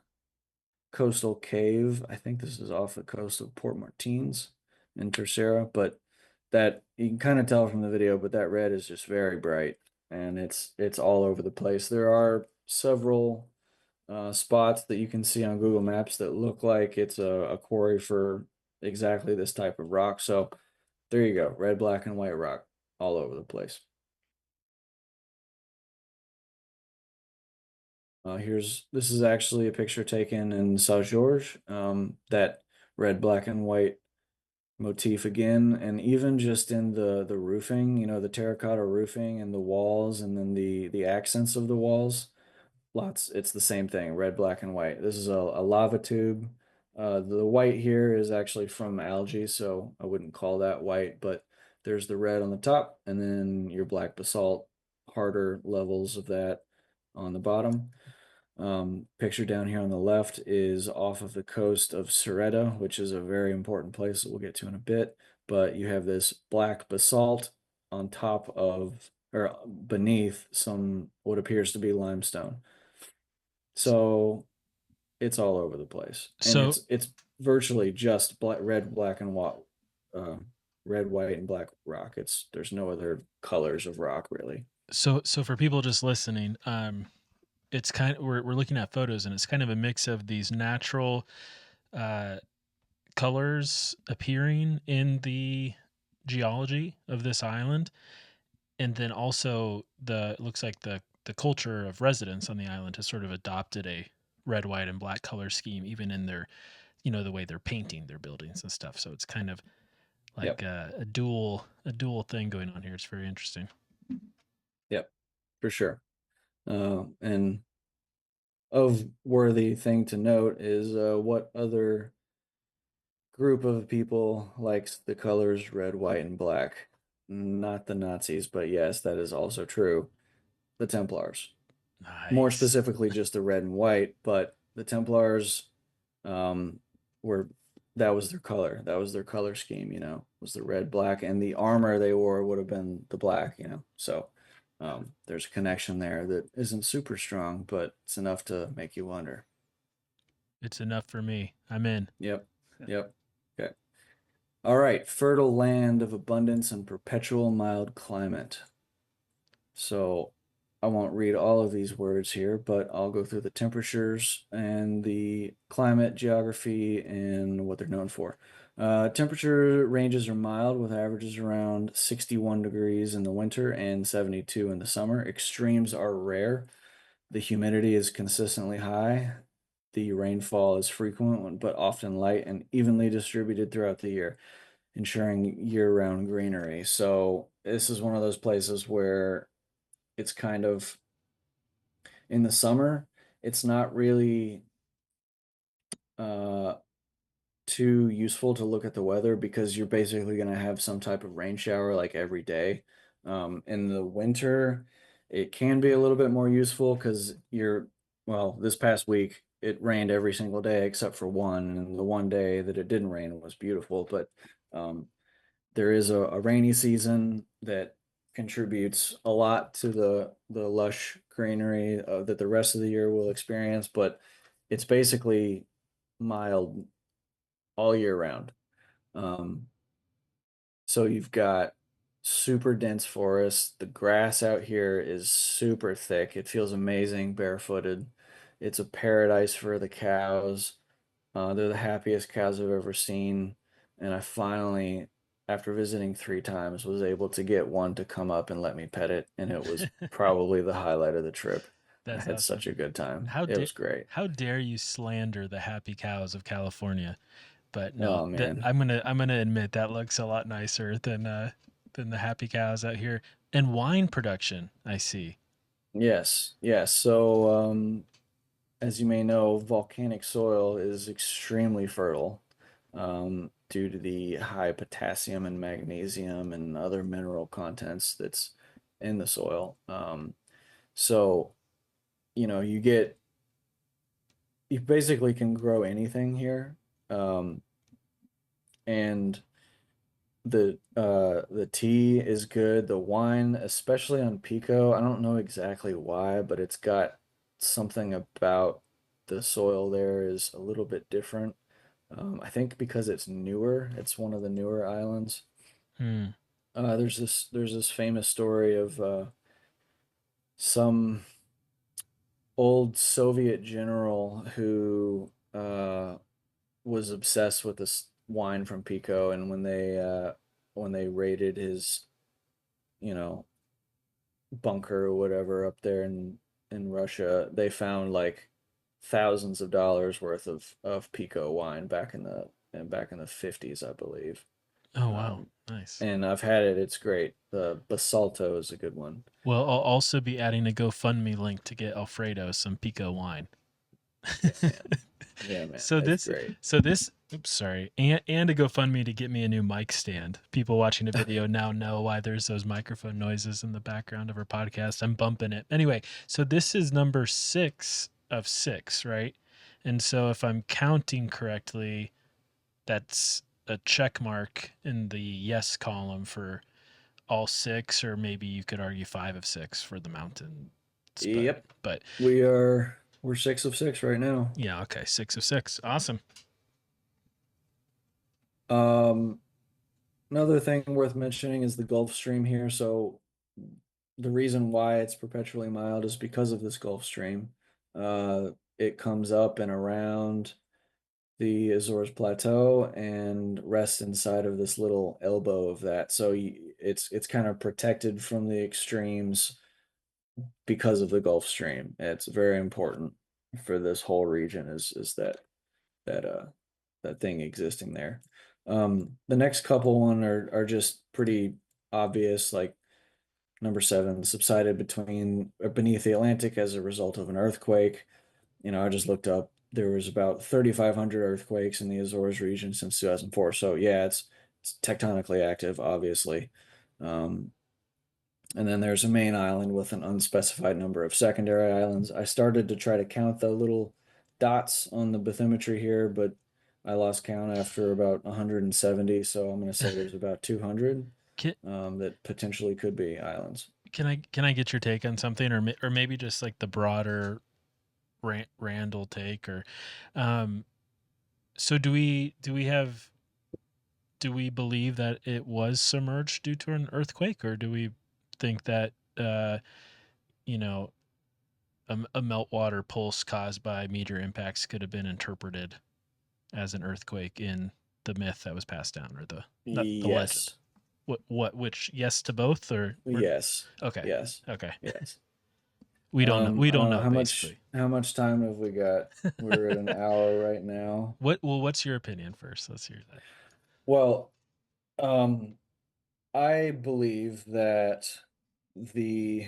coastal cave. I think this is off the coast of Port Martins in Terceira, but that you can kind of tell from the video, but that red is just very bright and it's all over the place. There are several spots that you can see on Google Maps that look like it's a quarry for exactly this type of rock. So there you go, red, black, and white rock all over the place. This is actually a picture taken in Azores. That red, black, and white motif again, and even just in the roofing, you know, the terracotta roofing and the walls, and then the accents of the walls. Lots, it's the same thing, red, black, and white. This is a lava tube. The white here is actually from algae, so I wouldn't call that white, but there's the red on the top, and then your black basalt, harder levels of that on the bottom. Picture down here on the left is off of the coast of Cerreta, which is a very important place that we'll get to in a bit. But you have this black basalt on top of, or beneath, some what appears to be limestone. So it's all over the place, and So it's virtually just red, black, and white, red, white, and black rock. There's no other colors of rock really. so for people just listening, it's kind of, we're looking at photos and it's kind of a mix of these natural uh, colors appearing in the geology of this island, and then also it looks like the culture of residents on the island has sort of adopted a red, white, and black color scheme, even in their, you know, the way they're painting their buildings and stuff. So it's kind of like Yep. a dual thing going on here. It's very interesting. Yep, for sure. And of worthy thing to note is what other group of people likes the colors red, white, and black? Not the Nazis, but yes, that is also true. The Templars. More Nice. specifically, just the red and white, but the Templars um, were that was their color. That was their color scheme, you know, was the red, black, and the armor they wore would have been the black, you know. So there's a connection there that isn't super strong, but it's enough to make you wonder. It's enough for me. I'm in. Yep. Yep. Okay. All right. Fertile land of abundance and perpetual mild climate. So I won't read all of these words here, but I'll go through the temperatures and the climate, geography, and what they're known for. Temperature ranges are mild with averages around 61 degrees in the winter and 72 in the summer. Extremes are rare. The humidity is consistently high. the rainfall is frequent but often light and evenly distributed throughout the year, ensuring year-round greenery. So this is one of those places where it's kind of in the summer, it's not really uh too useful to look at the weather because you're basically going to have some type of rain shower like every day. In the winter, it can be a little bit more useful because well, this past week it rained every single day except for one, and the one day that it didn't rain was beautiful. But um, there is a rainy season that contributes a lot to the lush greenery that the rest of the year will experience, but it's basically mild all year round. Um, so you've got super dense forest. The grass out here is super thick. It feels amazing barefooted. It's a paradise for the cows. They're the happiest cows I've ever seen. And I finally, after visiting 3 times, was able to get one to come up and let me pet it. And it was probably the highlight of the trip. I That's had awesome. such a good time. How It dare was great. how dare you slander the happy cows of California? But no, Oh that man. I'm gonna admit that looks a lot nicer than the happy cows out here. And wine production, I see. Yes, yes. So as you may know, volcanic soil is extremely fertile due to the high potassium and magnesium and other mineral contents that's in the soil. So, you basically can grow anything here. Um, and the tea is good. The wine, especially on Pico, I don't know exactly why, but it's got something about the soil there is a little bit different. I think because it's newer, it's one of the newer islands. Hmm. There's this famous story of some old Soviet general who was obsessed with this wine from Pico, and when they raided his, you know, bunker or whatever up there in Russia, they found like thousands of dollars worth of Pico wine back in the 50s, I believe. Oh wow, Um, nice. and I've had it. It's great. The Basalto is a good one. Well, I'll also be adding a GoFundMe link to get Alfredo some Pico wine. Yeah, man. Yeah, man. so It's this, great. so this, oops, sorry, and a GoFundMe to get me a new mic stand. People watching the video now know why there's those microphone noises in the background of our podcast. I'm bumping it anyway. So this is number 6 of 6, right? And so if I'm counting correctly, that's a check mark in the yes column for all 6, or maybe you could argue 5 of 6 for the mountains. Yep. But We're 6 of 6 right now. yeah, okay, 6 of 6, awesome. Um, Another thing worth mentioning is the Gulf Stream here. So the reason why it's perpetually mild is because of this Gulf Stream. It comes up and around the Azores Plateau and rests inside of this little elbow of that. So it's kind of protected from the extremes because of the Gulf Stream. It's very important for this whole region is that that thing existing there. The next couple one are just pretty obvious, like number 7 subsided beneath the Atlantic as a result of an earthquake. I just looked up. There was about 3,500 earthquakes in the Azores region since 2004. So yeah, it's tectonically active, obviously. Um, and then there's a main island with an unspecified number of secondary islands. I started to try to count the little dots on the bathymetry here, but I lost count after about 170. So I'm going to say there's about 200 Can, that potentially could be islands. can I get your take on something, or maybe just like the broader Randall take, or um, so do we believe that it was submerged due to an earthquake, or do we think that you know a meltwater pulse caused by meteor impacts could have been interpreted as an earthquake in the myth that was passed down, or not the legend? Yes. Which yes to both, or Yes. okay, Yes. okay. Yes. We don't know. We I don't don't know know basically. how much time have we got? We're at an hour right now. What's your opinion first? Let's hear that. Well, um, I believe that the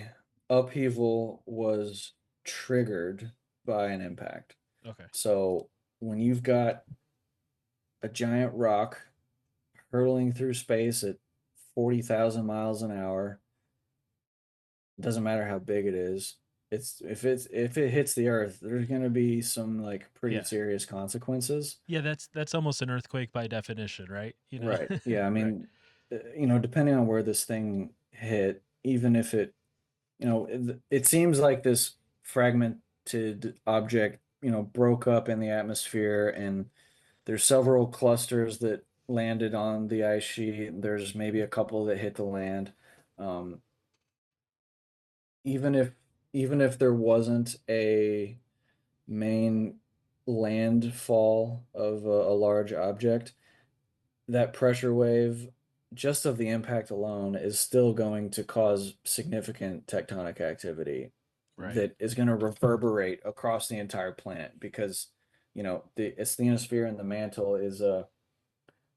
upheaval was triggered by an impact. Okay. So when you've got a giant rock hurtling through space at 40,000 miles an hour, it doesn't matter how big it is. If it hits the earth, there's going to be some like pretty Yeah. serious consequences. Yeah, that's almost an earthquake by definition, right? You know. Right. Yeah, I Right. mean, depending on where this thing hit, even if it, it seems like this fragmented object, broke up in the atmosphere, and there's several clusters that landed on the ice sheet. There's maybe a couple that hit the land. Um, even if even if there wasn't a main landfall of a large object, that pressure wave, just of the impact alone, is still going to cause significant tectonic activity Right. that is going to reverberate across the entire planet, because the asthenosphere and the mantle is a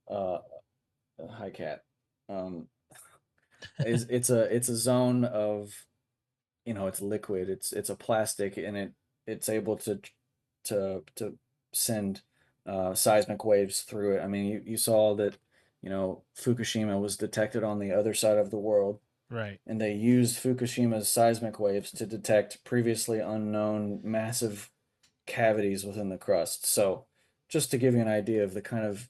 hi cat um is it's a zone of, it's liquid, it's a plastic, and it's able to send seismic waves through it. I mean, you saw that, Fukushima was detected on the other side of the world, Right. and they used Fukushima's seismic waves to detect previously unknown massive cavities within the crust. So just to give you an idea of the kind of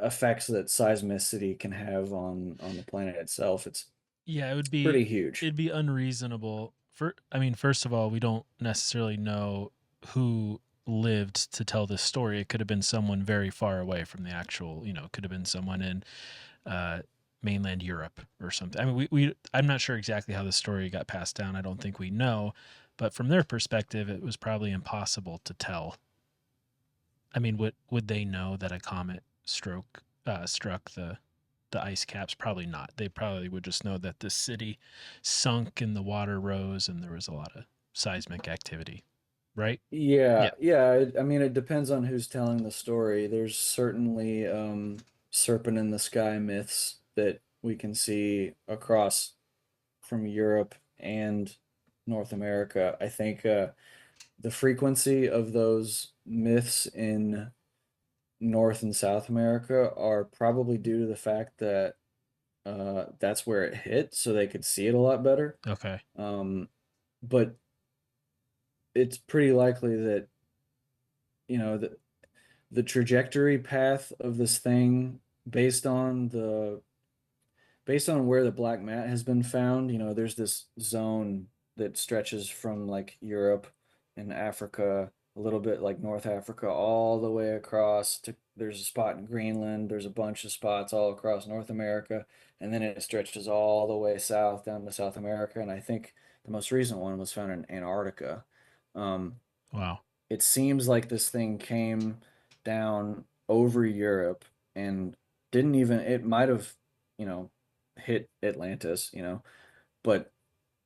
effects that seismicity can have on the planet itself, it's Yeah, pretty huge. it'd be unreasonable for I mean, first of all, we don't necessarily know who lived to tell this story. It could have been someone very far away from the actual, it could have been someone in uh mainland Europe or something. I mean, we I'm not sure exactly how the story got passed down. I don't think we know, but from their perspective, it was probably impossible to tell. I mean, would they know that a comet struck the ice caps? Probably not. They probably would just know that the city sunk and the water rose and there was a lot of seismic activity, right? Yeah, Yeah. yeah. I mean, it depends on who's telling the story. There's certainly serpent in the sky myths that we can see across from Europe and North America. I think the frequency of those myths in North and South America are probably due to the fact that that's where it hit, so they could see it a lot better. Okay. But it's pretty likely that, the trajectory path of this thing, based on where the black mat has been found, there's this zone that stretches from like Europe and Africa, a little bit like North Africa, all the way across to, there's a spot in Greenland, there's a bunch of spots all across North America, and then it stretches all the way south down to South America. And I think the most recent one was found in Antarctica. Um, Wow. it seems like this thing came down over Europe and didn't even, it might have, you know, hit Atlantis, but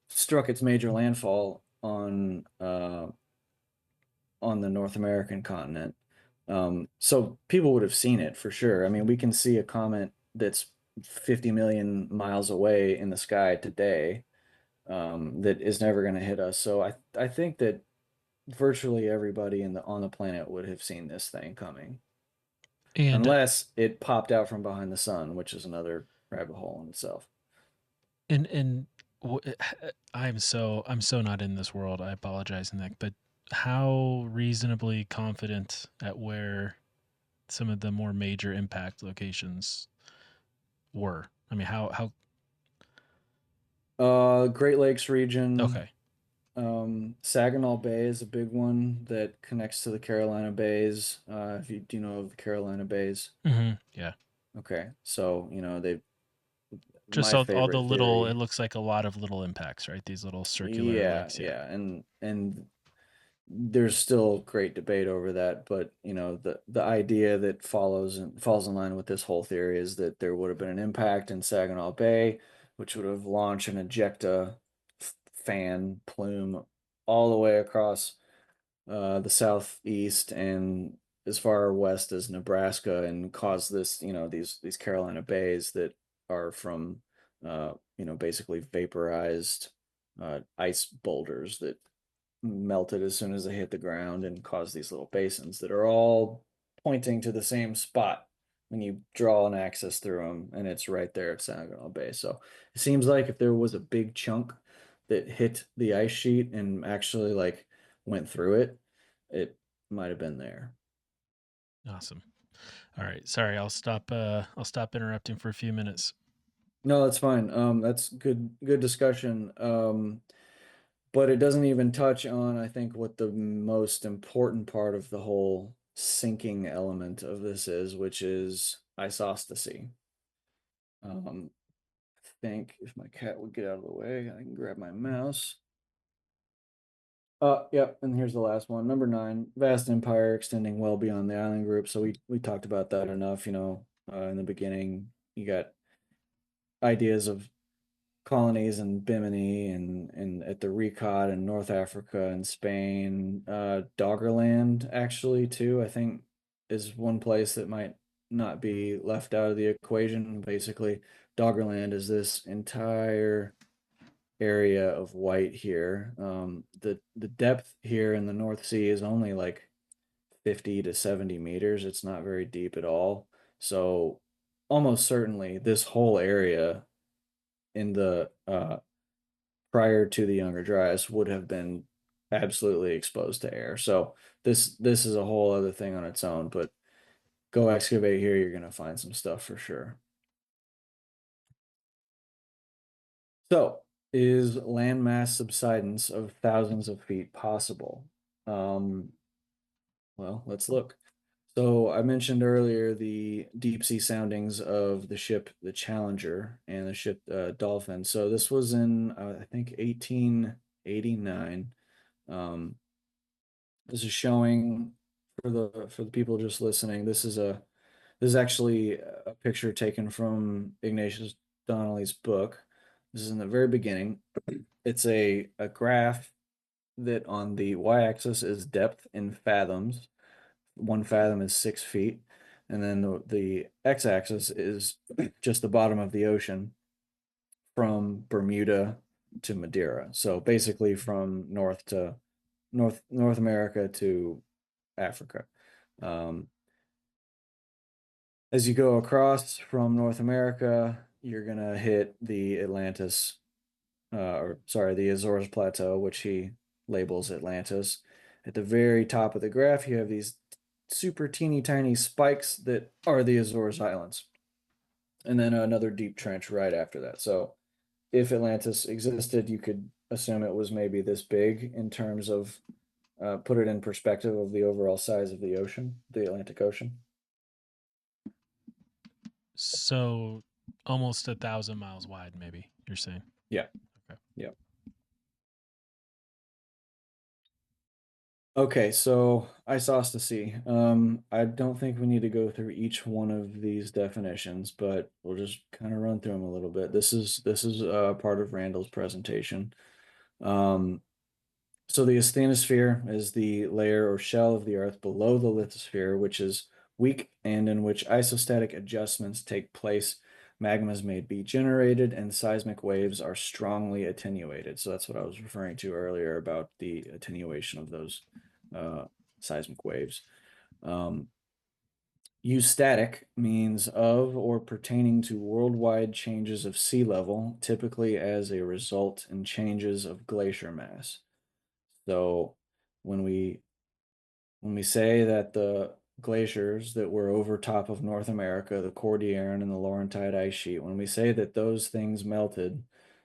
struck its major landfall on the North American continent. So people would have seen it for sure. I mean, we can see a comet that's 50 million miles away in the sky today, that is never going to hit us. So I think that virtually everybody on the planet would have seen this thing coming, And unless it popped out from behind the sun, which is another rabbit hole in itself. and I'm so not in this world. I apologize, Nick, but how reasonably confident at where some of the more major impact locations were? I mean, how Great Lakes region, okay. Saginaw Bay is a big one that connects to the Carolina Bays. If you do you know of the Carolina Bays? Yeah. Okay, so they Just my all the favorite little, it theory. looks like a lot of little impacts, right? These little circular Yeah, lakes. Yeah. yeah, and there's still great debate over that, but the idea that falls in line with this whole theory is that there would have been an impact in Saginaw Bay, which would have launched an ejecta fan plume all the way across the southeast and as far west as Nebraska, and cause this, these Carolina bays that are from, basically vaporized ice boulders that melted as soon as they hit the ground and caused these little basins that are all pointing to the same spot when you draw an axis through them, and it's right there at Saginaw Bay. So it seems like if there was a big chunk that hit the ice sheet and actually like went through it, it might have been there. Awesome. All right. Sorry, I'll stop interrupting for a few minutes. No, that's fine. That's good discussion. But it doesn't even touch on, I think, what the most important part of the whole sinking element of this is, which is isostasy. I think if my cat would get out of the way, I can grab my mouse. Yep, and here's the last one, number 9, vast empire extending well beyond the island group. So we talked about that enough, in the beginning. You got ideas of colonies in Bimini and at the Recod in North Africa and Spain. Doggerland, actually, too, I think is one place that might not be left out of the equation. Basically, Doggerland is this entire area of white here. The depth here in the North Sea is only like 50 to 70 meters. It's not very deep at all. So almost certainly this whole area in the prior to the Younger Dryas would have been absolutely exposed to air. So this is a whole other thing on its own, but go excavate here, you're gonna find some stuff for sure. So is landmass subsidence of thousands of feet possible? Well, let's look. So I mentioned earlier the deep sea soundings of the ship, the Challenger, and the ship Dolphin. So this was in I think 1889. This is showing for the people just listening. This is actually a picture taken from Ignatius Donnelly's book. This is in the very beginning. It's a graph that on the y-axis is depth in fathoms. 1 fathom is 6 feet, and then the x-axis is just the bottom of the ocean from Bermuda to Madeira. So basically from North America to Africa. As you go across from North America, you're gonna hit the Atlantis, or sorry, the Azores Plateau, which he labels Atlantis. At the very top of the graph, you have these super teeny tiny spikes that are the Azores Islands, and then another deep trench right after that. So if Atlantis existed, you could assume it was maybe this big in terms of put it in perspective of the overall size of the ocean, the Atlantic Ocean. So almost 1,000 miles wide, maybe you're saying. Yeah. Okay. Yeah. Okay, so isostasy. I don't think we need to go through each one of these definitions, but we'll just kind of run through them a little bit. This is part of Randall's presentation. Um, So the asthenosphere is the layer or shell of the Earth below the lithosphere, which is weak and in which isostatic adjustments take place. Magmas may be generated and seismic waves are strongly attenuated. So that's what I was referring to earlier about the attenuation of those seismic waves. Eustatic means of or pertaining to worldwide changes of sea level, typically as a result in changes of glacier mass. So when we say that the glaciers that were over top of North America, the Cordilleran and the Laurentide ice sheet, when we say that those things melted,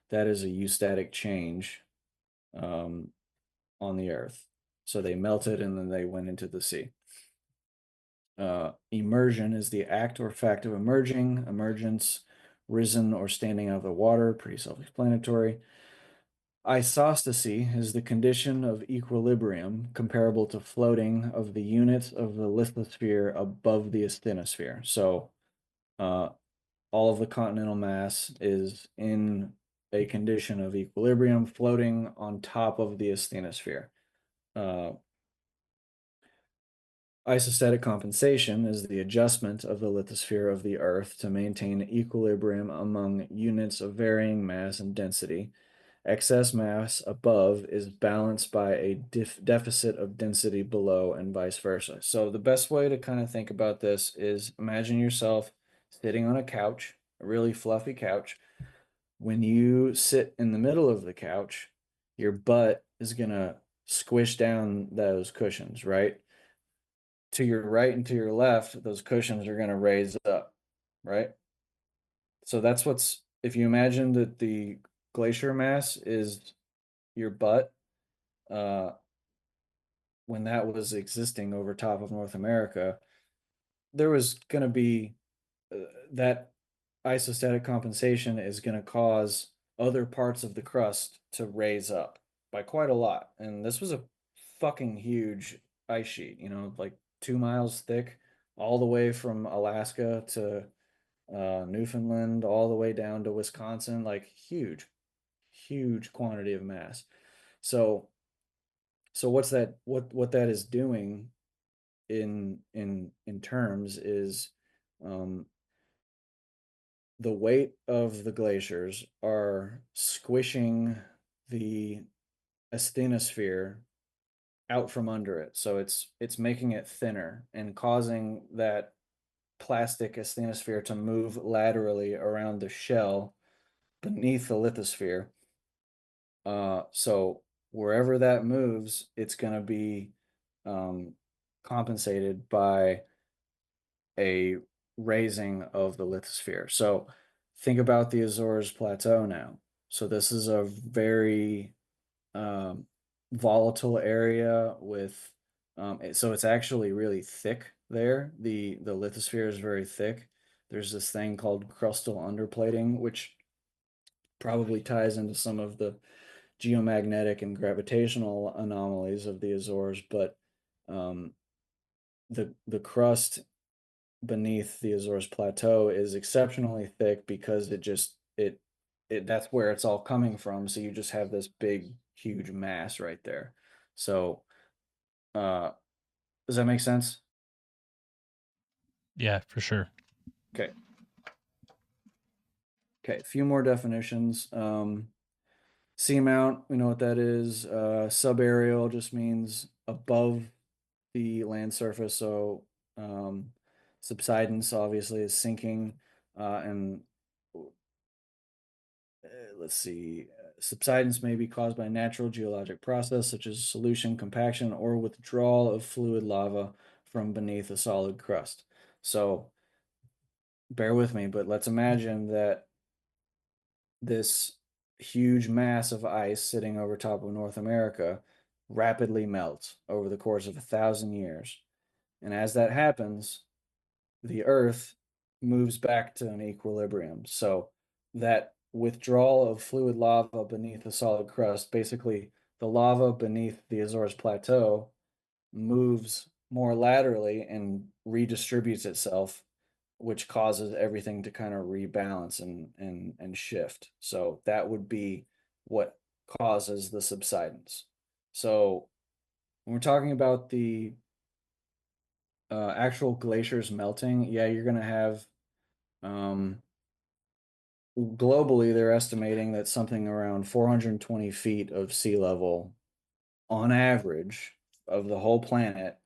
that is a eustatic change on the Earth. So they melted and then they went into the sea. Immersion is the act or fact of emerging, emergence, risen or standing out of the water, pretty self-explanatory. Isostasy is the condition of equilibrium comparable to floating of the unit of the lithosphere above the asthenosphere. So all of the continental mass is in a condition of equilibrium floating on top of the asthenosphere. Isostatic compensation is the adjustment of the lithosphere of the Earth to maintain equilibrium among units of varying mass and density. Excess mass above is balanced by a deficit of density below, and vice versa. So the best way to kind of think about this is imagine yourself sitting on a couch, a really fluffy couch. When you sit in the middle of the couch, your butt is going to squish down those cushions, right? To your right and to your left, those cushions are going to raise up, right? So that's what's, if you imagine that the glacier mass is your butt, uh, when that was existing over top of North America, there was going to be that isostatic compensation is going to cause other parts of the crust to raise up by quite a lot. And this was a fucking huge ice sheet, like 2 miles thick, all the way from Alaska to Newfoundland, all the way down to Wisconsin, like huge, huge quantity of mass. So, so what's that? What that is doing in terms is, um, the weight of the glaciers are squishing the asthenosphere out from under it. So it's making it thinner and causing that plastic asthenosphere to move laterally around the shell beneath the lithosphere. So wherever that moves, it's going to be compensated by a raising of the lithosphere. So think about the Azores Plateau now. So this is a very um, volatile area with, so it's actually really thick there. The lithosphere is very thick. There's this thing called crustal underplating, which probably ties into some of the geomagnetic and gravitational anomalies of the Azores, but um, the crust beneath the Azores Plateau is exceptionally thick because it that's where it's all coming from. So you just have this big, huge mass right there. So uh does that make sense? Yeah, for sure. Okay. Okay, a few more definitions. Seamount, we know what that is. Subaerial just means above the land surface. So subsidence obviously is sinking, and let's see, subsidence may be caused by natural geologic process such as solution compaction or withdrawal of fluid lava from beneath a solid crust. So bear with me, but let's imagine that this huge mass of ice sitting over top of North America rapidly melts over the course of 1,000 years. And as that happens, the Earth moves back to an equilibrium. So that withdrawal of fluid lava beneath the solid crust, basically the lava beneath the Azores Plateau moves more laterally and redistributes itself, which causes everything to kind of rebalance and shift. So that would be what causes the subsidence. So when we're talking about the actual glaciers melting, yeah, you're going to have, um, globally, they're estimating that something around 420 feet of sea level on average of the whole planet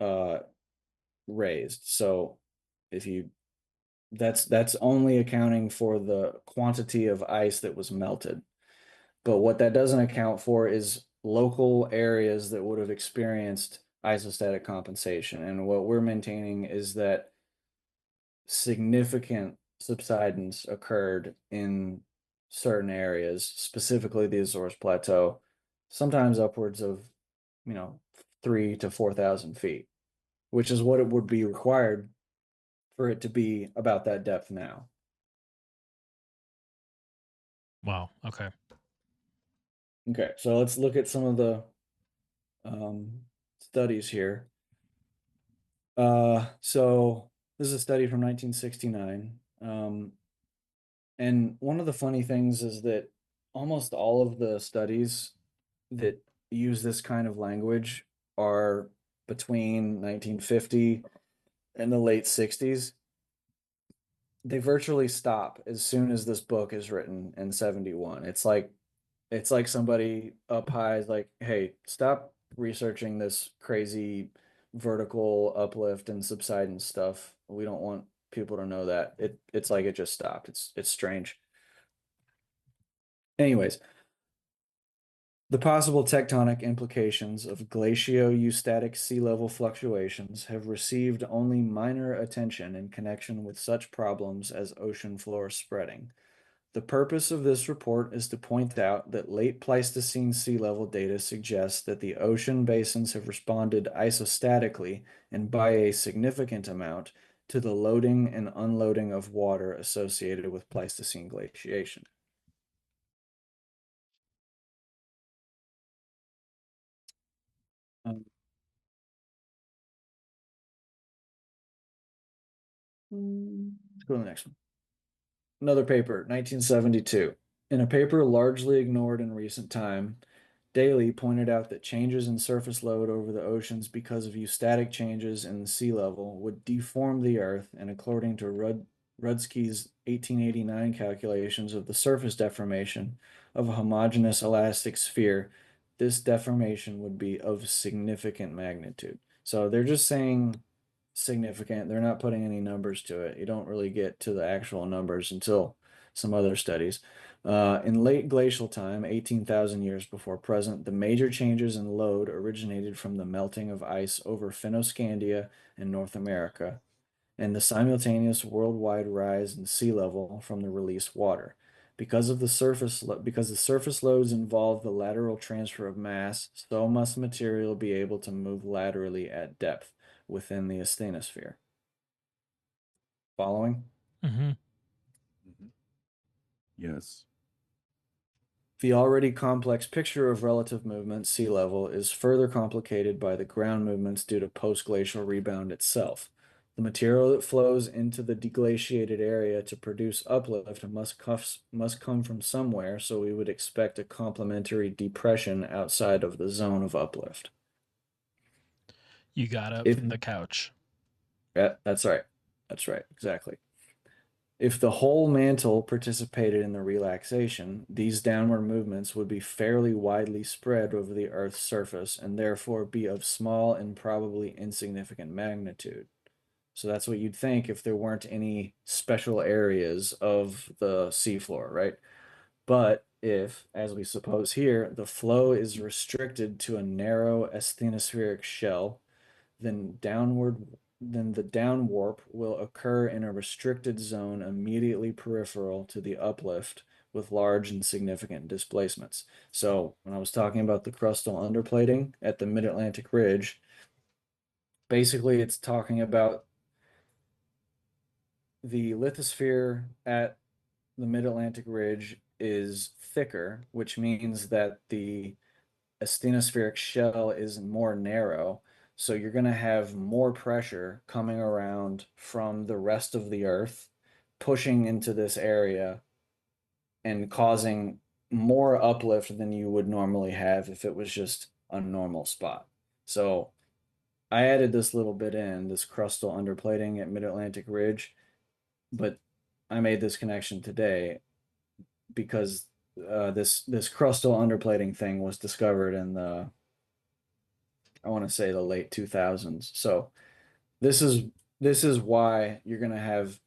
uh, raised. So if you that's only accounting for the quantity of ice that was melted. But what that doesn't account for is local areas that would have experienced isostatic compensation. And what we're maintaining is that significant subsidence occurred in certain areas, specifically the Azores Plateau, sometimes upwards of, 3 to 4,000 feet, which is what it would be required for it to be about that depth now. Wow. Okay. Okay, so let's look at some of the studies here. So this is a study from 1969. And one of the funny things is that almost all of the studies that use this kind of language are between 1950 and the late 60s. They virtually stop as soon as this book is written in 71. It's like somebody up high is like, "Hey, stop researching this crazy vertical uplift and subsidence stuff. We don't want people to know that." It's like it just stopped. It's strange. Anyways, the possible tectonic implications of glacial-eustatic sea level fluctuations have received only minor attention in connection with such problems as ocean floor spreading. The purpose of this report is to point out that late Pleistocene sea level data suggests that the ocean basins have responded isostatically and by a significant amount to the loading and unloading of water associated with Pleistocene glaciation. Um, let's go to the next one. Another paper, 1972. In a paper largely ignored in recent time, Daly pointed out that changes in surface load over the oceans because of eustatic changes in the sea level would deform the Earth, and according to Rudsky's 1889 calculations of the surface deformation of a homogeneous elastic sphere, this deformation would be of significant magnitude. So they're just saying significant. They're not putting any numbers to it. You don't really get to the actual numbers until some other studies. In late glacial time, 18,000 years before present, the major changes in load originated from the melting of ice over Fennoscandia and North America, and the simultaneous worldwide rise in sea level from the released water. Because the surface loads involve the lateral transfer of mass, so must material be able to move laterally at depth within the asthenosphere. Following? Mm-hmm. Yes. The already complex picture of relative movement, sea level, is further complicated by the ground movements due to post-glacial rebound itself. The material that flows into the deglaciated area to produce uplift must come from somewhere, so we would expect a complementary depression outside of the zone of uplift. You got up If from the couch. Yeah, that's right. That's right. Exactly. If the whole mantle participated in the relaxation, these downward movements would be fairly widely spread over the Earth's surface and therefore be of small and probably insignificant magnitude. So that's what you'd think if there weren't any special areas of the seafloor, right? But if, as we suppose here, the flow is restricted to a narrow asthenospheric shell, then the down warp will occur in a restricted zone immediately peripheral to the uplift with large and significant displacements. So when I was talking about the crustal underplating at the mid-Atlantic ridge, basically it's talking about the lithosphere at the mid-Atlantic ridge is thicker, which means that the asthenospheric shell is more narrow. So you're going to have more pressure coming around from the rest of the Earth, pushing into this area and causing more uplift than you would normally have if it was just a normal spot. So I added this little bit in, this crustal underplating at Mid-Atlantic Ridge, but I made this connection today because this crustal underplating thing was discovered in the, I want to say, the late 2000s. So this is this is why you're going to have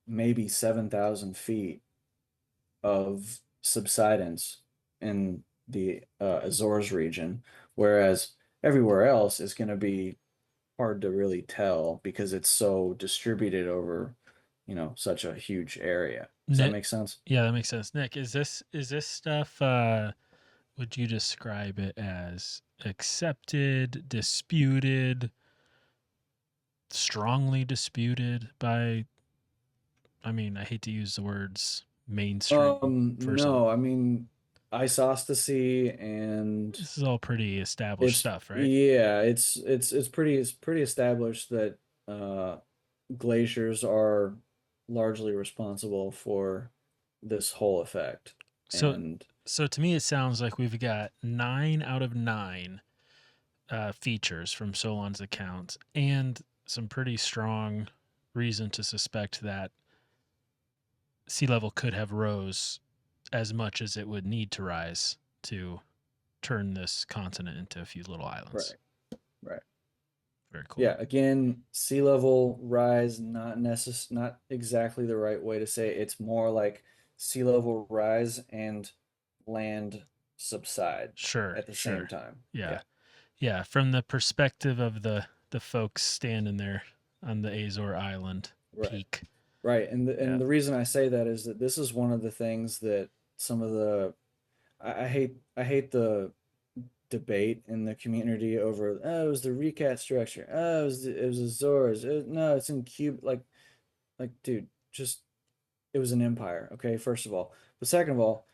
maybe 7,000 feet of subsidence in the Azores region, whereas everywhere else is going to be hard to really tell because it's so distributed over, such a huge area. Does that Nick, make sense? yeah, that makes sense. Nick, is this stuff? Would you describe it as accepted, disputed, strongly disputed by? I mean, I hate to use the words mainstream for some. No, I mean, isostasy and This is all pretty established it's stuff, right? yeah, it's pretty established that uh glaciers are largely responsible for this whole effect. So And so to me it sounds like we've got 9 out of 9 features from Solon's account and some pretty strong reason to suspect that sea level could have rose as much as it would need to rise to turn this continent into a few little islands. right. Very cool. Yeah, again, sea level rise, not exactly the right way to say it. It's more like sea level rise and land subside Sure, at the same sure. time. Yeah. Yeah, Yeah, from the perspective of the folks standing there on the Azore Island right. peak. Right. And Yeah. the reason I say that is that this is one of the things that some of the I hate the debate in the community over, oh, it was the recat structure, oh, it was Azores, no, it's in Cuba, like dude, just, it was an empire, okay, first of all. But second of all,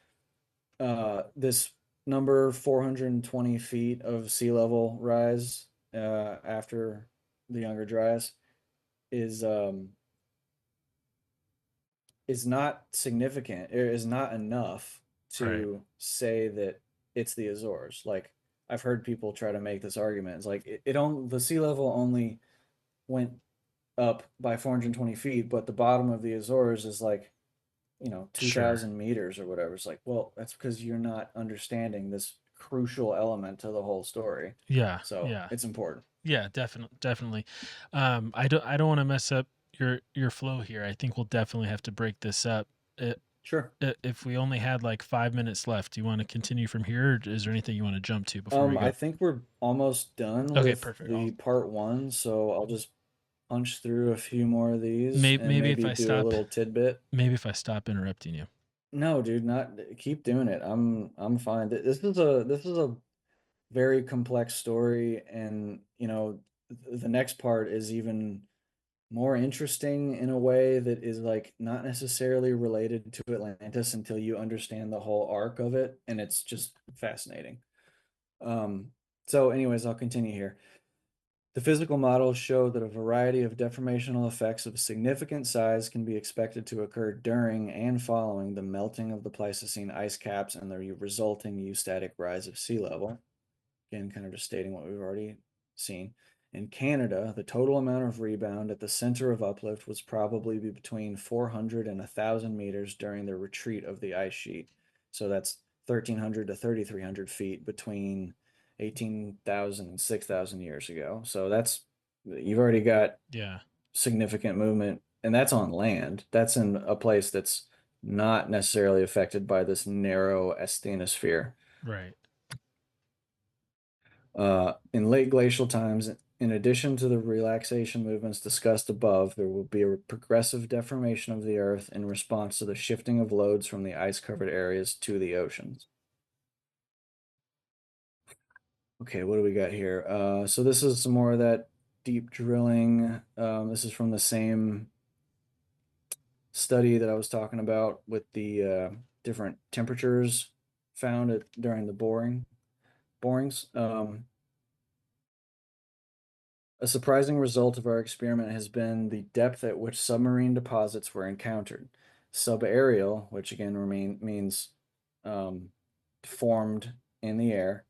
this number 420 feet of sea level rise after the Younger Dryas is um is not significant. It is not enough Right. to say that it's the Azores. Like, I've heard people try to make this argument. It's like it only, the sea level only went up by 420 feet, but the bottom of the Azores is like, Sure. 2,000 meters or whatever. It's like, well, that's because you're not understanding this crucial element to the whole story. Yeah. So Yeah. it's important. Yeah, definitely. I don't want to mess up your flow here. I think we'll definitely have to break this up. It, Sure. if we only had like 5 minutes left, do you want to continue from here, or is there anything you want to jump to before we I go? think we're almost done Okay, with perfect. the part one, so I'll just punch through a few more of these and Maybe if maybe I do a stop, little tidbit. maybe if I stop interrupting you. No, dude, not keep doing it. I'm fine. This is a very complex story, and the next part is even more interesting in a way that is like not necessarily related to Atlantis until you understand the whole arc of it, and it's just fascinating. Um, so anyways, I'll continue here. The physical models show that a variety of deformational effects of significant size can be expected to occur during and following the melting of the Pleistocene ice caps and the resulting eustatic rise of sea level. Again, kind of just stating what we've already seen. In Canada, the total amount of rebound at the center of uplift was probably between 400 and 1,000 meters during the retreat of the ice sheet. So that's 1,300 to 3,300 feet between 18,000 and 6,000 years ago. So you've already got Yeah. significant movement, and that's on land. That's in a place that's not necessarily affected by this narrow asthenosphere. Right. In late glacial times, in addition to the relaxation movements discussed above, there will be a progressive deformation of the Earth in response to the shifting of loads from the ice-covered areas to the oceans. Okay, what do we got here? So this is some more of that deep drilling. This is from the same study that I was talking about with the different temperatures found during the borings. A surprising result of our experiment has been the depth at which submarine deposits were encountered. Subaerial, which again means um, formed in the air,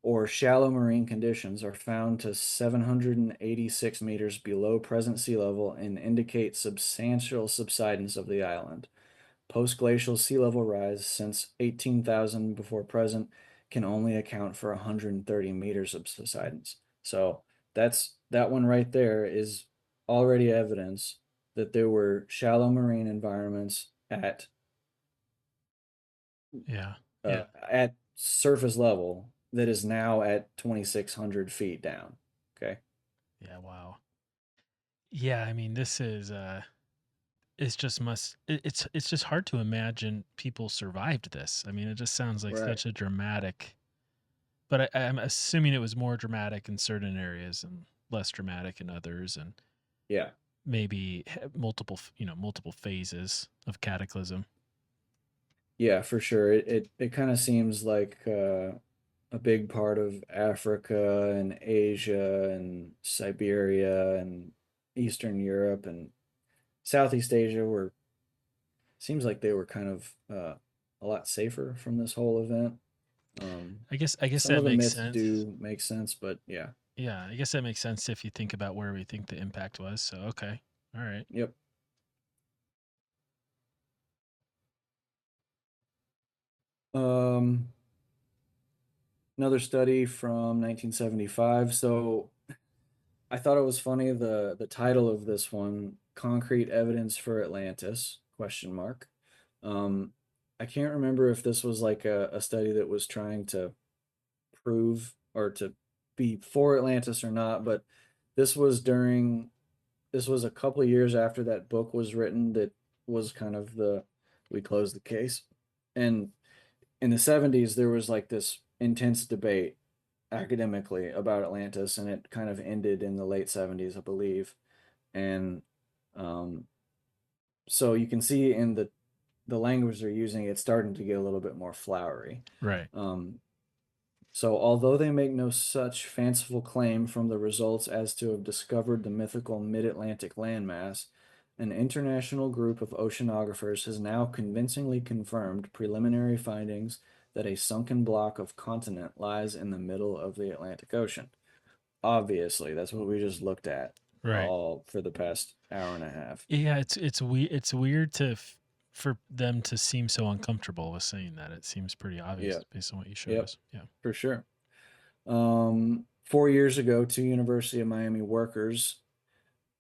or shallow marine conditions are found to 786 meters below present sea level and indicate substantial subsidence of the island. Post-glacial sea level rise since 18,000 before present can only account for 130 meters of subsidence. So that one right there is already evidence that there were shallow marine environments Yeah. Yeah. at surface level that is now at 2,600 feet down. Okay. Yeah. Wow. Yeah. I mean, this is it's just it's just hard to imagine people survived this. I mean, it just sounds like Right. such a dramatic, but I'm assuming it was more dramatic in certain areas and less dramatic in others, and Yeah. maybe multiple phases of cataclysm. Yeah, for sure. It kind of seems like a big part of Africa and Asia and Siberia and Eastern Europe and Southeast Asia were seems like they were kind of a lot safer from this whole event. I guess Some that of the makes myths sense. do make sense, but yeah. Yeah, I guess that makes sense if you think about where we think the impact was. So okay, all right. Yep. Um, Another study from 1975. So I thought it was funny the title of this one, Concrete Evidence for Atlantis, question mark. Um, I can't remember if this was like a study that was trying to prove or to be for Atlantis or not, but this was during this was a couple of years after that book was written that was kind of the we closed the case. And in the 70s there was like this intense debate academically about Atlantis, and it kind of ended in the late 70s, I believe. And um, so you can see in the language they're using, it's starting to get a little bit more flowery. Right. Um, so although they make no such fanciful claim from the results as to have discovered the mythical mid-Atlantic landmass, an international group of oceanographers has now convincingly confirmed preliminary findings that a sunken block of continent lies in the middle of the Atlantic Ocean. Obviously, that's what we just looked at Right. all for the past hour and a half. Yeah, it's weird for them to seem so uncomfortable with saying that. It seems pretty obvious Yeah, based on what you showed yep, us. Yeah. for sure. 4 years ago, two University of Miami workers,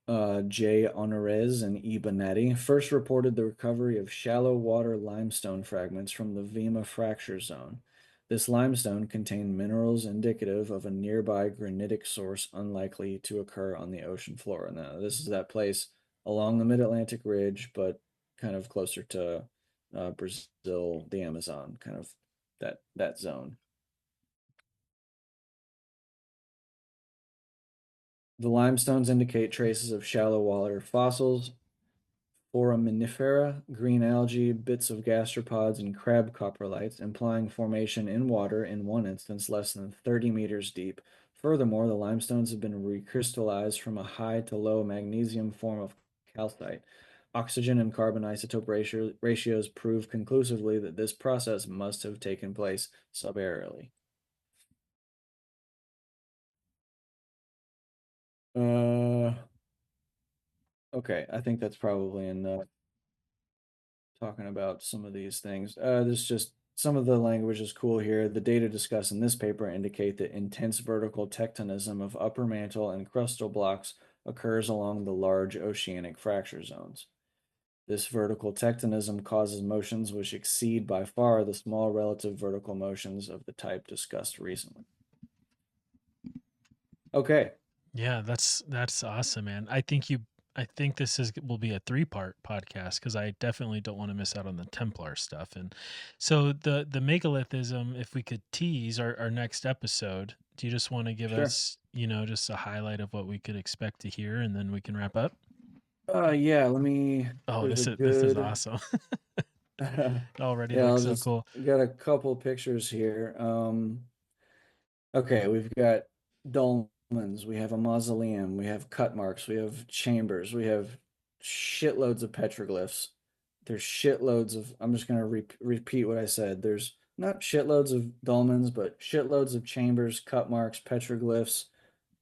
J. Honorez and E. Bonetti, first reported the recovery of shallow water limestone fragments from the Vima fracture zone. This limestone contained minerals indicative of a nearby granitic source unlikely to occur on the ocean floor. Now, this is that place along the Mid-Atlantic Ridge, but kind of closer to Brazil, the Amazon, kind of that zone. The limestones indicate traces of shallow water fossils, foraminifera, green algae, bits of gastropods, and crab coprolites, implying formation in water, in one instance less than 30 meters deep. Furthermore, the limestones have been recrystallized from a high to low magnesium form of calcite. Oxygen and carbon isotope ratios prove conclusively that this process must have taken place subaerially. Uh, okay, I think that's probably enough talking about some of these things. There's just some of the language is cool here. The data discussed in this paper indicate that intense vertical tectonism of upper mantle and crustal blocks occurs along the large oceanic fracture zones. This vertical tectonism causes motions which exceed by far the small relative vertical motions of the type discussed recently. Okay. Yeah, that's awesome, man. I think this is will be a three-part podcast because I definitely don't want to miss out on the Templar stuff. And so the megalithism, if we could tease our next episode, do you just want to give Sure. us, just a highlight of what we could expect to hear and then we can wrap up? Yeah, let me, Oh, there's a this is good, awesome. yeah, It already I'll looks so just cool. got a couple pictures here. Okay, we've got dolmens, we have a mausoleum, we have cut marks, we have chambers, we have shitloads of petroglyphs. There's shitloads of, I'm just going to repeat what I said. There's not shitloads of dolmens, but shitloads of chambers, cut marks, petroglyphs,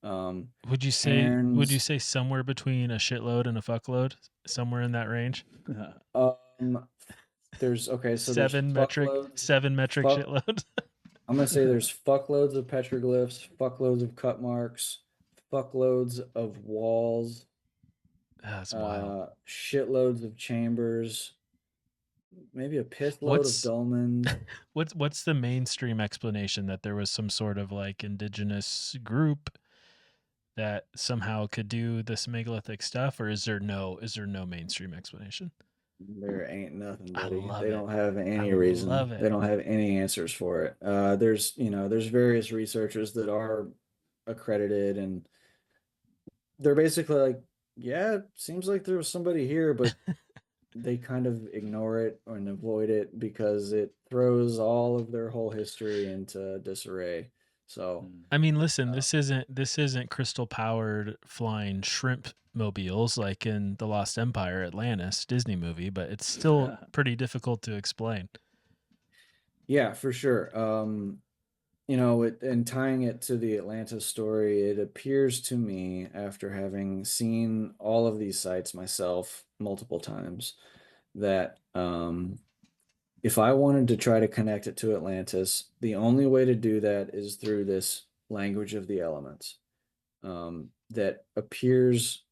um, Would you cairns. say somewhere between a shitload and a fuckload? Somewhere in that range? Um, okay, so there's fuckloads, 7 metric fuck, shitload. I'm gonna say there's fuckloads of petroglyphs, fuckloads of cut marks, fuckloads of walls, That's wild. shitloads of chambers, maybe a pith load of What's dolmens. what's the mainstream explanation that there was some sort of like indigenous group that somehow could do this megalithic stuff, or is there no mainstream explanation? There ain't nothing, I buddy. love They it. don't have I any reason. love it. They don't have any answers for it. There's various researchers that are accredited, and they're basically like, yeah, it seems like there was somebody here, but they kind of ignore it and avoid it because it throws all of their whole history into disarray. So Mm. I mean, listen, uh, this isn't crystal powered flying shrimp mobiles like in the Lost Empire Atlantis Disney movie, but it's still pretty difficult to explain. yeah, for sure. And tying it to the Atlantis story, it appears to me, after having seen all of these sites myself multiple times, that if I wanted to try to connect it to Atlantis, the only way to do that is through this language of the elements, that appears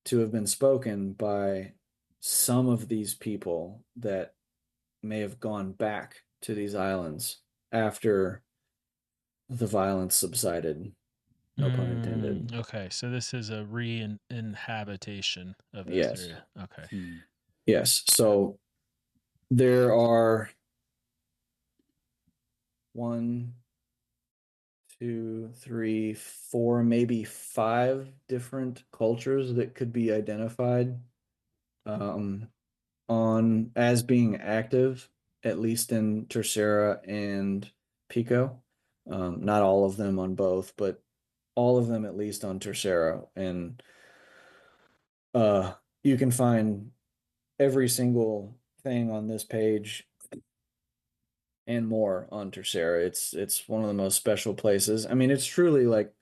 to have been spoken by some of these people that may have gone back to these islands after the violence subsided. No pun intended. Okay, so this is a re-inhabitation of this Yes. area. Okay. Mm. Yes. So there are one, two, three, four, maybe five different cultures that could be identified um, on as being active, at least in Tercera and Pico. Not all of them on both, but all of them at least on Tercera. And uh, you can find every single thing on this page and more on Tercera. It's one of the most special places. I mean, it's truly like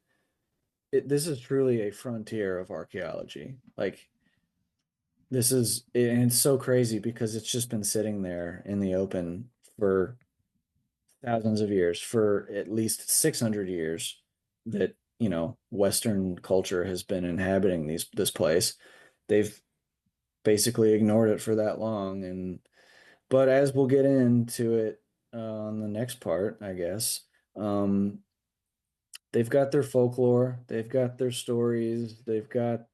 this is truly a frontier of archaeology. Like and it's so crazy because it's just been sitting there in the open for thousands of years, for at least 600 years that, Western culture has been inhabiting this place. They've basically ignored it for that long. But as we'll get into it on the next part, I guess, um, they've got their folklore, they've got their stories, they've got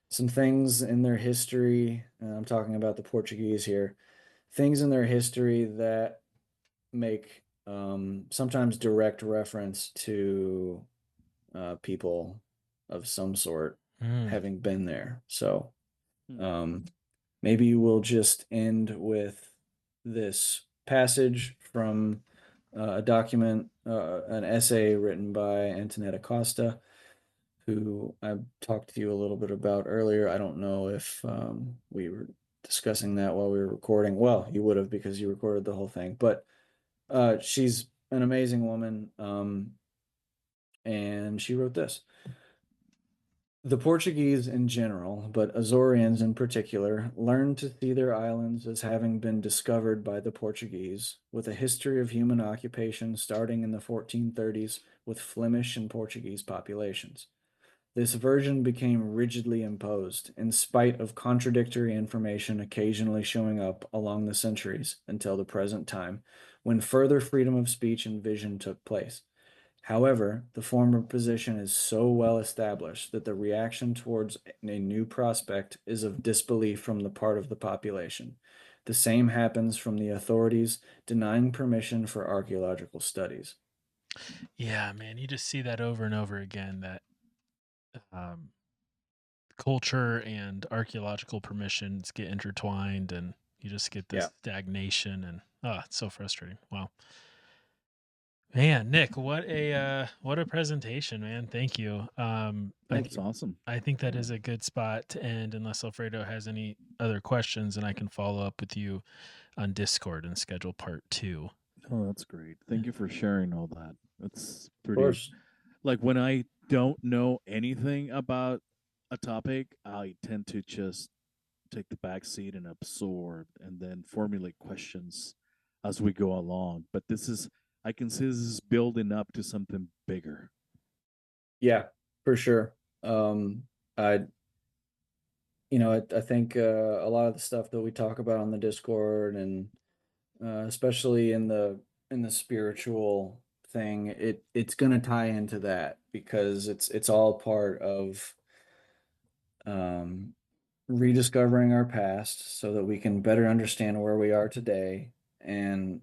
some things in their history. I'm talking about the Portuguese here. Things in their history that make sometimes direct reference to people of some sort Mm. having been there. So Mm. um, maybe we'll just end with this passage from a document, an essay written by Antonetta Costa, who I talked to you a little bit about earlier. I don't know if we were discussing that while we were recording. Well, you would have because you recorded the whole thing, but she's an amazing woman, and she wrote this. The Portuguese in general, but Azorians in particular, learned to see their islands as having been discovered by the Portuguese, with a history of human occupation starting in the 1430s with Flemish and Portuguese populations. This version became rigidly imposed, in spite of contradictory information occasionally showing up along the centuries until the present time, when further freedom of speech and vision took place. However, the former position is so well established that the reaction towards a new prospect is of disbelief from the part of the population. The same happens from the authorities denying permission for archaeological studies. Yeah, man, you just see that over and over again that um, culture and archaeological permissions get intertwined and you just get Yeah. this stagnation and it's so frustrating. Wow. Man, Nick, what a presentation, man. Thank you. That's awesome. I think that Yeah. is a good spot to end unless Alfredo has any other questions and I can follow up with you on Discord and schedule part 2. Oh, that's great. Thank you for sharing all that. That's Of pretty. course. Like when I don't know anything about a topic, I tend to just take the back seat and absorb and then formulate questions as we go along. But I can see this is building up to something bigger. Yeah, for sure. I I think a lot of the stuff that we talk about on the Discord, and especially in the spiritual thing, it's going to tie into that because it's all part of um, rediscovering our past so that we can better understand where we are today and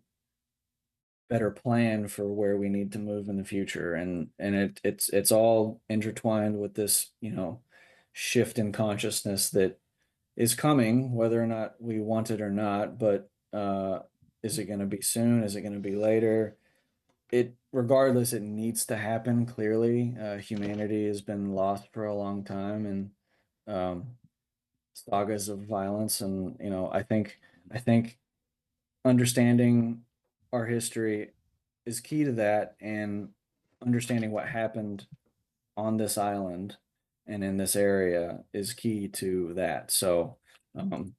better plan for where we need to move in the future. And it's all intertwined with this shift in consciousness that is coming, whether or not we want it or not. But is it going to be soon? Is it going to be later? regardless, it needs to happen. Clearly, humanity has been lost for a long time, and sagas of violence, and I think understanding our history is key to that, and understanding what happened on this island and in this area is key to that. So, um,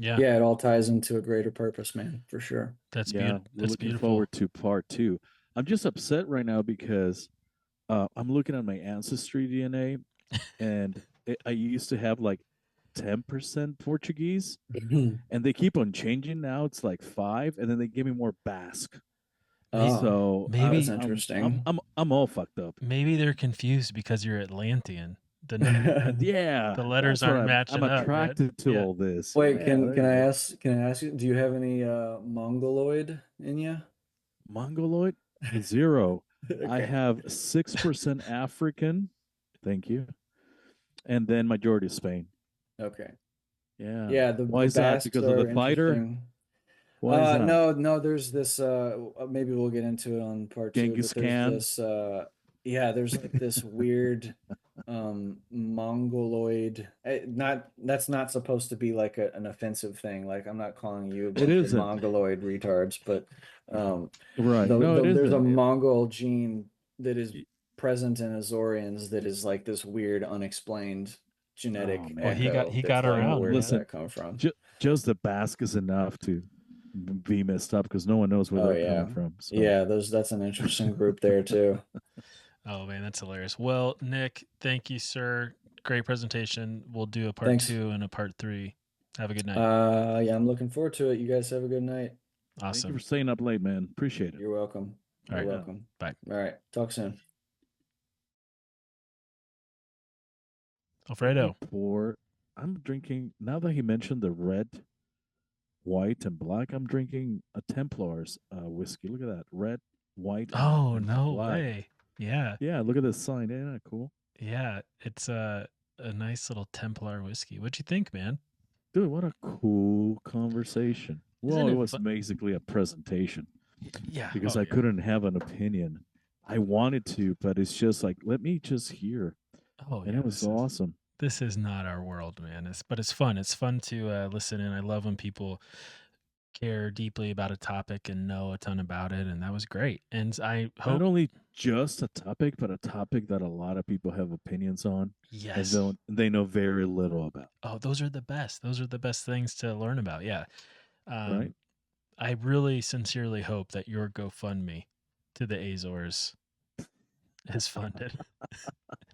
Yeah, yeah, it all ties into a greater purpose, man, for sure. that's Yeah, beautiful. we're That's looking beautiful. forward to part 2. I'm just upset right now because I'm looking at my ancestry DNA, and I used to have like 10% Portuguese, and they keep on changing. Now it's like 5, and then they give me more Basque. Oh, So that's Maybe interesting. I'm all fucked up. maybe they're confused because you're Atlantean. Yeah, The letters that's what aren't I'm matching up, man. attracted to Yeah. all this. Wait, Yeah, can there you go. can I ask you, do you have any Mongoloid in you? Mongoloid 0. I Okay. have 6% African. Thank you. And then majority Spain. Okay. Yeah. Yeah, Why the is that? Basques Because of the are fighter? interesting. Why is that? No, there's this maybe we'll get into it on part 2, but Genghis there's Khan? this yeah, there's like this weird Mongoloid, not that's not supposed to be like an offensive thing. Like, I'm not calling you a It bunch of isn't. Mongoloid retards, but Right. No, it there's a isn't. Mongol gene that is present in Azorians that is like this weird unexplained Oh genetic Well, man. echo he that's got like, around, where does man. Listen, that come from? just the Basque is enough to be messed up because no one knows where Oh they're yeah. coming from. So Yeah, that's an interesting group there too. Oh man, that's hilarious. Well, Nick, thank you, sir. Great presentation. We'll do a part Thanks. 2 and a part 3. Have a good night. Yeah, I'm looking forward to it. You guys have a good night. thank you Awesome. for staying up late, man. Appreciate it. You're welcome. All You're right. Yeah. welcome. Bye. All right. Talk soon. Let me Alfredo. pour. I'm drinking now that he mentioned the red, white, and black. I'm drinking a Templar's whiskey. Look at that, red, white, Oh, and no black. way. Yeah. Yeah, look at this sign. Isn't that cool? Yeah. It's a nice little Templar whiskey. What'd you think, man? Dude, what a cool conversation. Isn't Well, it it was fun? basically a presentation Yeah. because Oh, I yeah. couldn't have an opinion. I wanted to, but it's just like, let me just hear. Oh, And yeah. it was awesome. This is not our world, man. But it's fun. It's fun to listen in. I love when people care deeply about a topic and know a ton about it, and that was great. And I Not hope, only just a topic, but a topic that a lot of people have opinions on and yes. they know very little about. Oh, those are the best. Those are the best things to learn about. Yeah. Right? I really sincerely hope that your GoFundMe to the Azores is funded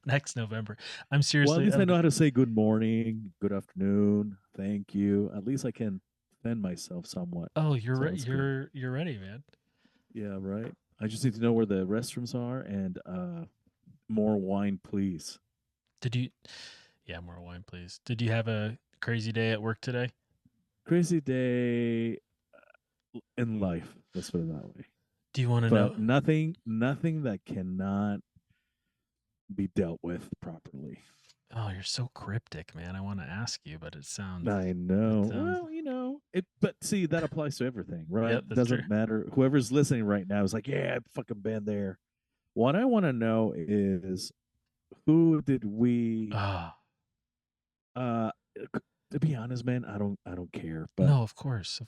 next November. I'm Well, seriously. at least I know how to say good morning, good afternoon, thank you. At least I can defend myself somewhat. Oh, So that's good. you're ready, man. Yeah, right. I just need to know where the restrooms are and more wine, please. Did you? Yeah, more wine, please. Did you have a crazy day at work today? Crazy day in life. Let's put it that way. Do you want to But know? nothing that cannot be dealt with properly. Oh, you're so cryptic, man. I want to ask you, but it sounds. I know. sounds- Well, it. But see, that applies to everything, right? Yep, that's Doesn't true. matter. Whoever's listening right now is like, yeah, I've fucking been there. What I want to know is who did we? Ah, To be honest, man, I don't care. But no, of course.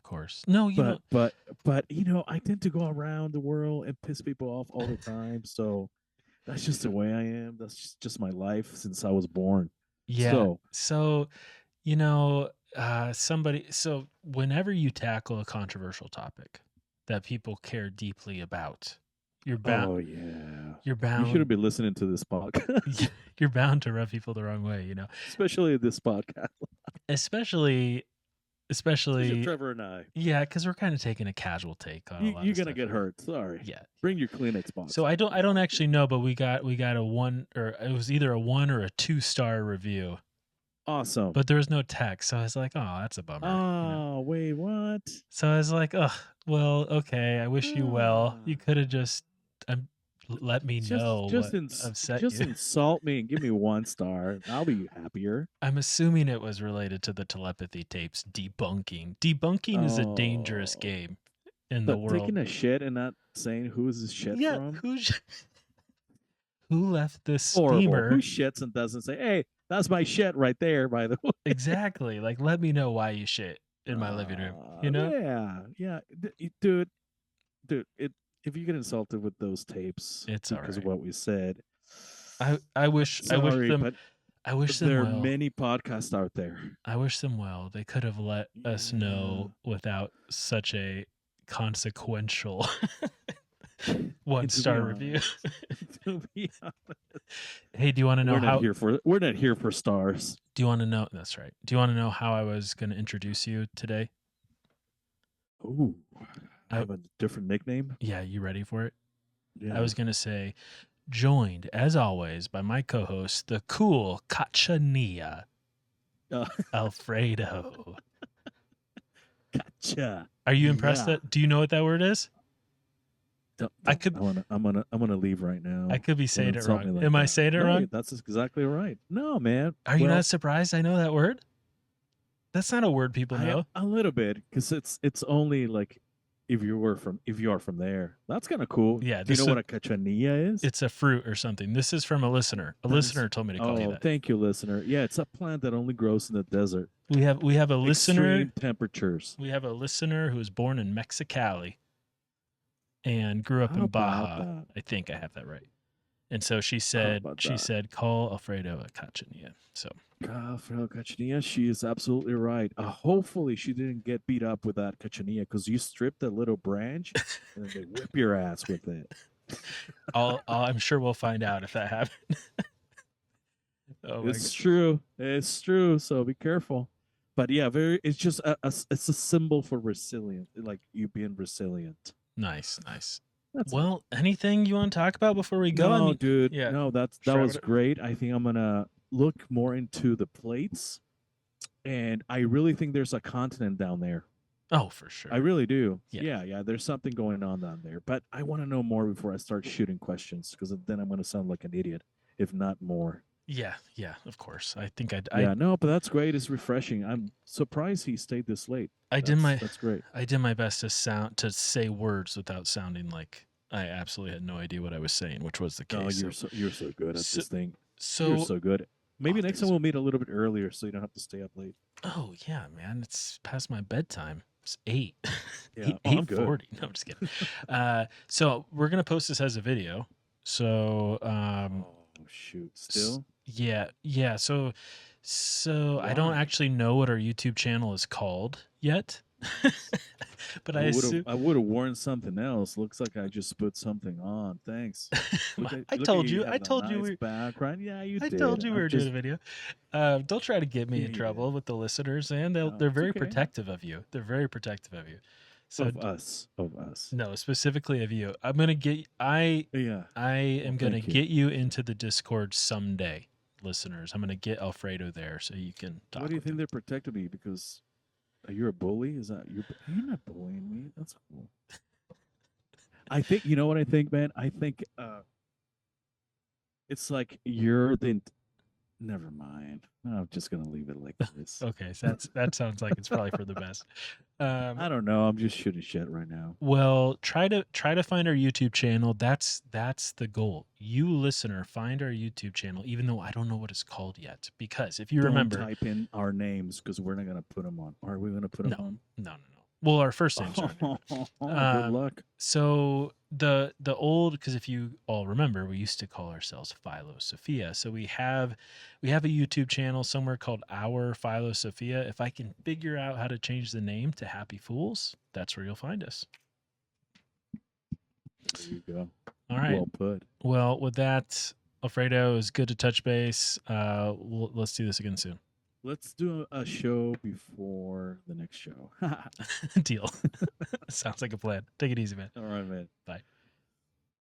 No, you know. but I tend to go around the world and piss people off all the time. So that's just the way I am. That's just my life since I was born. Yeah. So, somebody. So, whenever you tackle a controversial topic that people care deeply about, you're bound. Oh yeah. You're You bound. shouldn't be listening to this podcast, You're bound to rub people the wrong way. especially this podcast. Especially. Trevor and I. Yeah, because we're kind of taking a casual take on a lot You're of gonna stuff get here. hurt. Sorry. Yeah. Bring your Kleenex box. So I don't actually know, but we got a 1, or it was either a 1 or a 2-star review, Awesome. but there was no text. So I was like, oh, that's a bummer. Oh wait, what? So I was like, oh, well, okay. I wish you well. You could have just let me know what upset just you. insult me and give me 1 star. I'll be happier. I'm assuming it was related to the telepathy tapes debunking. Debunking is a dangerous Oh. game. in the But world. taking a shit and not saying who is this shit Yeah, from? who left this Horrible. Who steamer? shits and doesn't say, "Hey, that's my shit right there"? By the way. Exactly. Like, let me know why you shit in my living room. You know? Yeah, dude. If you get insulted with those tapes It's because of alright. what we said, I wish sorry, them but I wish them there are well. many podcasts out there. I wish them well. They could have let us know without such a consequential And 1-star review. to be honest, Hey, do you want to know we're how? not here for stars. Do you want to know? That's right. Do you want to know how I was going to introduce you today? Ooh, I I- have a different nickname. Yeah, you ready for it? Yeah. I was going to say, joined as always by my co-host, the cool Cachanilla, Alfredo. Gotcha. Are you impressed? Yeah. Do you know what that word is? I could. I'm gonna leave right now. I could be Don't saying it insult wrong. me like Am I that. saying it No, wrong? That's exactly right. No, man. Are you Well, not surprised I know that word? That's not a word people know. a little bit, because it's only like if you are from there. That's kind of cool. Yeah, Do you this know is- what a cachanilla is? It's a fruit or something. This is from a listener. A listener told me to call you that. Thank you, listener. Yeah, it's a plant that only grows in the desert. We have a listener. Extreme temperatures. We have a listener who was born in Mexicali and grew up How in about Baja. that? I think I have that right. And so she said about that? said call Alfredo a cachanilla. So Alfredo Cachanilla, she is absolutely right. Hopefully, she didn't get beat up with that cachanilla, because you strip the little branch and then they whip your ass with it. I'm sure we'll find out if that happened. Oh my It's true. It's true. So be careful. But yeah, it's just it's a symbol for resilient, like you being resilient. Nice. That's it. Well, anything you want to talk about before we go? No, dude. yeah. No, that Try was it. great. I think I'm gonna look more into the plates, and I really think there's a continent down there. Oh, for sure. I really do. Yeah. Yeah. There's something going on down there, but I want to know more before I start shooting questions, because then I'm gonna sound like an idiot, if not more. Yeah, of course. I think No, but that's great. It's refreshing. I'm surprised he stayed this late. That's great. I did my best to say words without sounding like I absolutely had no idea what I was saying, which was the Oh, case. you're so good at So- this thing. So, You're so good. Maybe next time thanks. we'll meet a little bit earlier, so you don't have to stay up late. oh yeah, man, it's past my bedtime. It's 8. Yeah, I'm good. 8:40. No, I'm just kidding. So we're gonna post this as a video. So Oh shoot! Still, yeah. So I don't Why? actually know what our YouTube channel is called yet. But I assume I would have worn something else. Looks like I just put something on. Thanks. I told you. have I a told you nice we. background. Yeah, you I did. told you we I'm were doing a video. Don't try to get me Yeah, in you trouble did. with the listeners, and they're No, very it's okay. protective of you. They're very protective of you. So of us. no, specifically of you. I'm gonna get. I Yeah. am gonna thank you. get you into the Discord someday, listeners. I'm gonna get Alfredo there so you can talk. What do you with think him. they're protecting me? Because you're a bully? Is that you're not bullying me? That's cool. I think you know what I think, man. I think it's like you're the. Never mind. I'm just gonna leave it like this. Okay, so that sounds like it's probably for the best. I don't know. I'm just shooting shit right now. Well, try to find our YouTube channel. That's the goal. You listener, find our YouTube channel, even though I don't know what it's called yet. Because if you Don't remember, type in our names, because we're not gonna put them on. Are we gonna put them on? no. Well, our first names are. Good luck. So the old, because if you all remember, we used to call ourselves Philosophia. So we have a YouTube channel somewhere called Our Philosophia. If I can figure out how to change the name to Happy Fools, that's where you'll find us. There you go. All right. Well put. Well, with that, Alfredo, it was good to touch base. Let's do this again soon. Let's do a show before the next show. Deal. Sounds like a plan. Take it easy, man. All right, man. Bye.